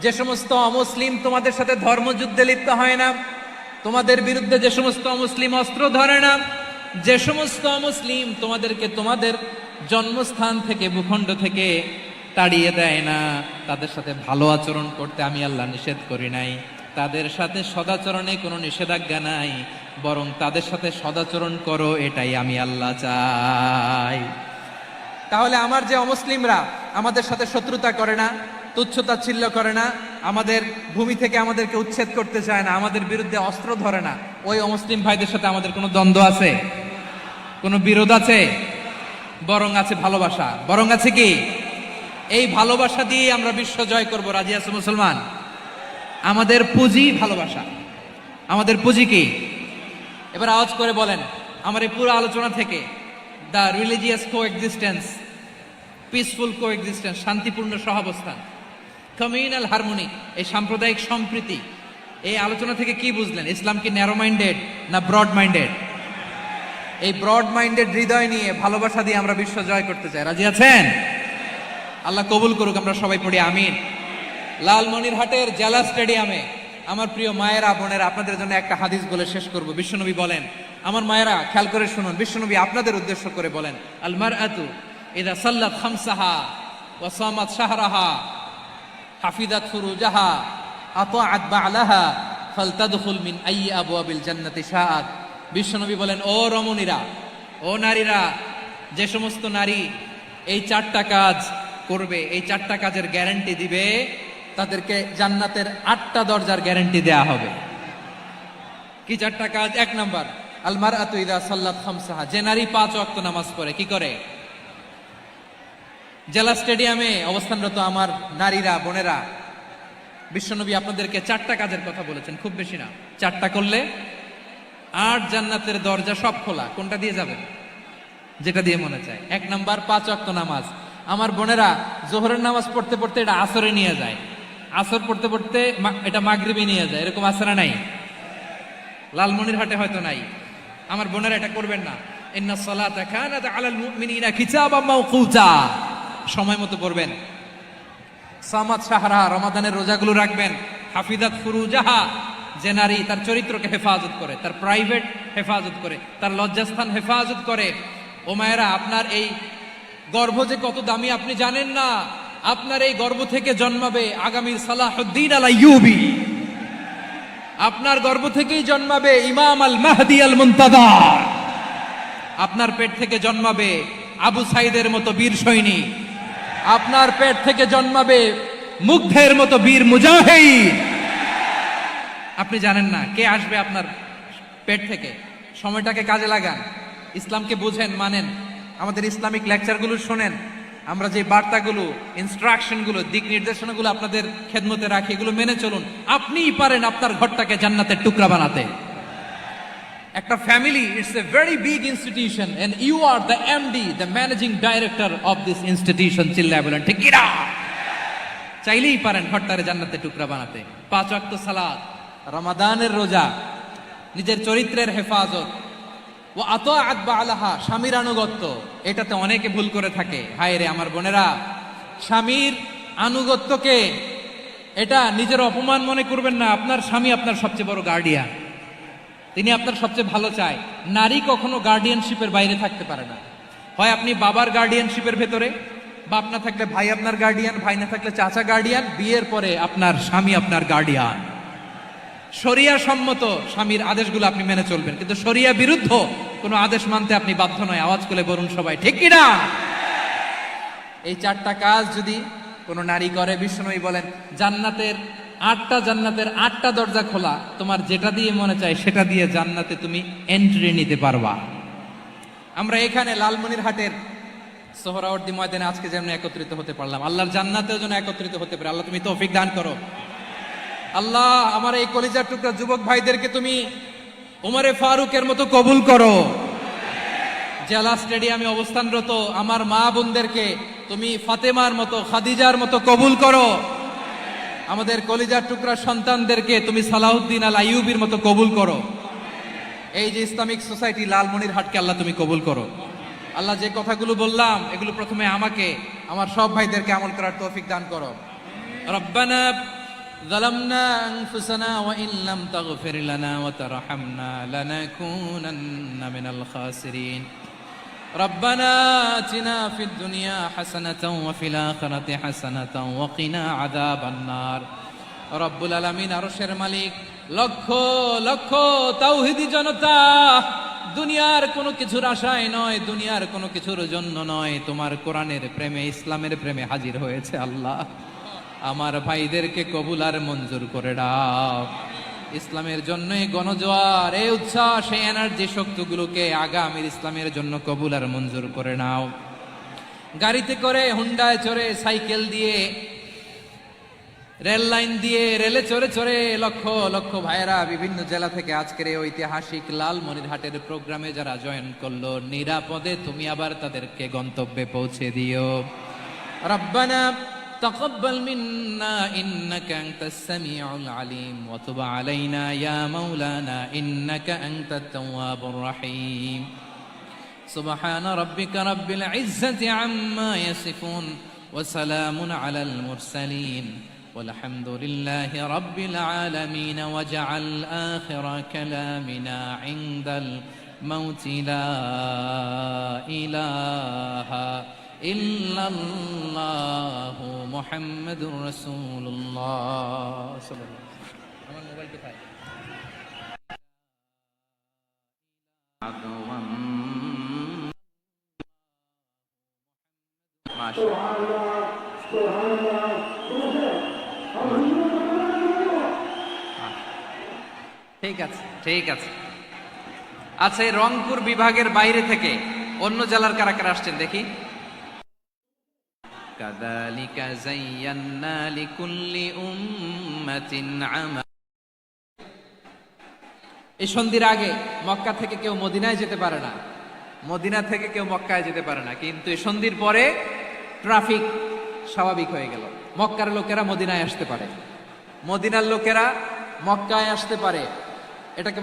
যে সমস্ত অমুসলিম তোমাদের সাথে ধর্মযুদ্ধে লিপ্ত হয় না, তোমাদের বিরুদ্ধে যে সমস্ত অমুসলিম অস্ত্র ধরে না, যে সমস্ত অমুসলিম তোমাদেরকে তোমাদের জন্মস্থান থেকে ভূখণ্ড থেকে তাড়িয়ে দেয় না, তাদের সাথে ভালো আচরণ করতে আমি আল্লাহ নিষেধ করি নাই। তাদের সাথে সদাচরণে কোনো নিষেধাজ্ঞা নাই, বরং তাদের সাথে সদাচরণ করো, এটাই আমি আল্লাহ চাই। তাহলে আমার যে অমুসলিমরা আমাদের সাথে শত্রুতা করে না, তুচ্ছতাচ্ছিল্য করে না, আমাদের ভূমি থেকে আমাদেরকে উচ্ছেদ করতে চায় না, আমাদের বিরুদ্ধে অস্ত্র ধরে না, ওই অমুসলিম ভাইদের সাথে আমাদের কোনো দ্বন্দ্ব আছে? কোনো বিরোধ আছে? বরং আছে ভালোবাসা। বরং আছে কি? এই ভালোবাসা দিয়ে আমরা বিশ্ব জয় করব। রাজি আছে মুসলমান? আমাদের পুঁজি ভালোবাসা। আমাদের পুঁজি কি? এবার আওয়াজ করে বলেন আমার এই পুরো আলোচনা থেকে, the religious coexistence, peaceful coexistence, শান্তিপূর্ণ সহাবস্থান, কমিউনাল হারমোনি, এই সাম্প্রদায়িক সম্প্রীতি, এই আলোচনা থেকে কি বুঝলেন? ইসলাম কি ন্যারো মাইন্ডেড না ব্রড মাইন্ডেড? এই ব্রড মাইন্ডেড হৃদয় নিয়ে, ভালোবাসা দিয়ে আমরা বিশ্ব জয় করতে চাই। রাজি আছেন? আল্লাহ কবুল করুক। আমরা সবাই পড়ি আমিন। লালমনিরহাটের জেলা স্টেডিয়ামে আমার প্রিয় মায়েরা, বোনেরা, আপনাদের জন্য একটা হাদিস বলে শেষ করব। বিশ্বনবী বলেন, আমার মায়েরা খেয়াল করে শুনুন, বিশ্বনবী আপনাদের উদ্দেশ্য করে বলেন, আল মারআতু ইযা সাল্লাত খামসাহা ওয়া সামাত শাহরাহা হাফিজাত ফুরুজাহা আতাআত বা'লাহা ফালতাদখুল মিন আইয়ি আবওয়াবিল জান্নাতি শাআত। বিশ্বনবী বলেন, ও রমণীরা, ও নারীরা, যে সমস্ত নারী এই 4টা কাজ করবে, এই 4টা কাজের গ্যারান্টি দিবে, তাদেরকে জান্নাতের 8টা দরজার গ্যারান্টি দেয়া হবে। কি 4টা কাজ? 1 নাম্বার, আল মারআতু ইযা সাল্লাত খামসাহা, যে নারী 5 ওয়াক্ত নামাজ পড়ে। কি করে? জেলা স্টেডিয়ামে অবস্থানরত আমার নারীরা, বোনেরা, বিশ্বনবী আপনাদেরকে 4টা কাজের কথা বলেছেন, খুব বেশি না। 4টা করলে 8 জান্নাতের দরজা সব খোলা। কোনটা দিয়ে যাবেন? যেটা দিয়ে মনে চায়। 1 নাম্বার 5 ওয়াক্ত নামাজ। আমার বোনেরা জোহরের নামাজ পড়তে পড়তে এটা আসরে নিয়ে যায়, আসর পড়তে পড়তে এটা মাগরিবে নিয়ে যায়। এরকম আসরে নাই? লালমনিরহাটে হয়তো নাই। আমার বোনেরা এটা করবেন না। ইন্নাস সালাতা কানাত আলাল মুমিনিনা কিতাবাম মাওকুতা, সময় মতো পড়বেন। সামাত শাহরা, রমাদানের রোজাগুলো রাখবেন। হাফিজাত ফুরুজাহা, যে নারী তার চরিত্রকে হেফাজত করে, তার প্রাইভেট হেফাজত করে, তার লজ্জাস্থান হেফাজত করে। ও মায়েরা, আপনার এই গর্ভ যে কত দামি আপনি জানেন না। আপনার এই গর্ভ থেকে জন্মাবে আগামীর সালাহুদ্দিন আল আইয়ুবী। আপনার গর্ভ থেকেই জন্মাবে ইমাম আল মাহদি আল মুনতাযর। আপনার পেট থেকে জন্মাবে আবু সাইদের মতো বীর সৈনিক। আপনার পেট থেকে জন্মাবে মুগ্ধের মতো বীর মুজাহিদ। আপনি জানেন না কে আসবে আপনার পেট থেকে। সময়টাকে কাজে লাগান, ইসলামকে বুঝেন, মানেন, আমাদের ইসলামিক লেকচারগুলো শোনেন। আমরা যে বার্তাগুলো, ইনস্ট্রাকশনগুলো, দিক নির্দেশনাগুলো আপনাদের খেদমতে রাখি, এগুলো মেনে চলুন। আপনিই পারেন আপনার ঘরটাকে জান্নাতের টুকরা বানাতে। একটা family, it's a very big institution and you are the MD, the managing director of this institution. চিল্লায় বলেন ঠিক কিনা? চাইলেই পারেন ঘরটারে জান্নাতের টুকরা বানাতে। 5 ওয়াক্ত সালাত, রমাদানের রোজা, নিজের চরিত্রের হেফাজত, ও আতাআত বা'লাহা, স্বামীর আনুগত্য। এটাতে অনেকে ভুল করে থাকে। হায় রে আমার বোনেরা, স্বামীর আনুগত্যকে এটা নিজের অপমান মনে করবেন না। আপনার স্বামী আপনার সবচেয়ে বড় গার্ডিয়ান, তিনি আপনার সবচেয়ে ভালো চায়। নারী কখনো গার্ডিয়ানশিপের বাইরে থাকতে পারে না। হয় আপনি বাবার গার্ডিয়ানশিপের ভেতরে, বাপ না থাকলে ভাই আপনার গার্ডিয়ান, ভাই না থাকলে চাচা গার্ডিয়ান, বিয়ের পরে আপনার স্বামী আপনার গার্ডিয়ান। শরিয়া সম্মত স্বামীর আদেশগুলো আপনি মেনে চলবেন, কিন্তু শরিয়া বিরুদ্ধ কোনো আদেশ মানতে আপনি বাধ্য নয়। আওয়াজ করে বলুন সবাই ঠিক কিনা? এই 4টা কাজ যদি কোনো নারী করে, বিশ্বনবী বলেন জান্নাতের 8টা দরজা খোলা। তোমার যেটা দিয়ে মনে চায় সেটা দিয়ে জান্নাতে তুমি এন্ট্রি নিতে পারবা। আমরা এখানে লালমনিরহাটের সোহরাওয়ার্দী ময়দানে আজকে যেন একত্রিত হতে পারলাম, আল্লাহর জান্নাতেও যেন একত্রিত হতে পারে। আল্লাহ তুমি তৌফিক দান করো। আল্লাহ আমার এই কলিজার টুকরা যুবক ভাইদেরকে তুমি উমরে ফারুকের মতো কবুল করো। জেলা স্টেডিয়ামে অবস্থানরত আমার মা বোনদেরকে তুমি ফাতেমার মতো, খাদিজার মতো কবুল করো। আমাদের কলিজার টুকরা সন্তানদেরকে তুমি সালাউদ্দিন আল আইয়ুবির মতো কবুল করো। এই যে ইসলামিক সোসাইটি লালমনিরহাটকে আল্লাহ তুমি কবুল করো। আল্লাহ যে কথাগুলো বললাম এগুলো প্রথমে আমাকে, আমার সব ভাইদেরকে আমল করার তৌফিক দান করো। রব্বানা যালামনা আনফুসানা ওয়া ইন লাম তাগফির লানা ওয়া তারহামনা লানাকুনান্না মিনাল খাসিরিন। রব্বানা আতিনা ফিদ দুনিয়া হাসানাতাও ওয়া ফিল আখিরাতি হাসানাতাও ওয়া কিনা আযাবান নার। রব্বুল আলামিন আরশের মালিক, লক্ষ লক্ষ তাওহীদি জনতা দুনিয়ার কোনো কিছুর আশায় নয়, দুনিয়ার কোনো কিছুর জন্য নয়, তোমার কোরআনের প্রেমে, ইসলামের প্রেমে হাজির হয়েছে। আল্লাহ আমার ভাইদেরকে কবুল আর মঞ্জুর করে দাও। ইসলামের জন্য এই গণজোয়ার, এই উচ্ছ্বাস, এই এনার্জি শক্তিগুলোকে আগামীর ইসলামের জন্য কবুল আর মঞ্জুর করে নাও। গাড়িতে করে, হুন্ডায় চড়ে, সাইকেল দিয়ে, রেল লাইন দিয়ে, রেলে চড়ে চড়ে লক্ষ লক্ষ ভাইয়েরা বিভিন্ন জেলা থেকে আজকের এই ঐতিহাসিক লালমনিরহাটের প্রোগ্রামে যারা জয়েন করলো, নিরাপদে তুমি আবার তাদেরকে গন্তব্যে পৌঁছে দিও। রব্বানা তাকাব্বাল মিন্না ইন্নাকা আনতাস সামিউল আলিম ওয়া তুব আলাইনা ইয়া মাওলানা ইন্নাকা আনতাত তাওয়াবুর রহিম। সুবহান রাব্বিকা রাব্বিল ইজ্জাতি আম্মা ইয়াসিফুন ওয়া সালামুন আলাল মুরসালিন والحمد لله رب العالمين وجعل آخر كلامنا عند الموت لا إله إلا الله محمد رسول الله صلى الله عليه وسلم. ما شاء الله. ঠিক আছে, ঠিক আছে। আচ্ছা, এই রংপুর বিভাগের বাইরে থেকে অন্য জেলার কারা কারা আসছেন দেখি। কাযালিকা যায়্যান্না লিকুল্লি উম্মাতিন আমাল। এই সন্ধির আগে মক্কা থেকে কেউ মদিনায় যেতে পারে না, মদিনা থেকে কেউ মক্কায় যেতে পারে না, কিন্তু এই সন্ধির পরে ট্রাফিক স্বাভাবিক হয়ে গেল। মক্কার লোকেরা মদিনায় আসতে পারে, মদিনার লোকেরা মক্কায় আসতে পারে। এটাকে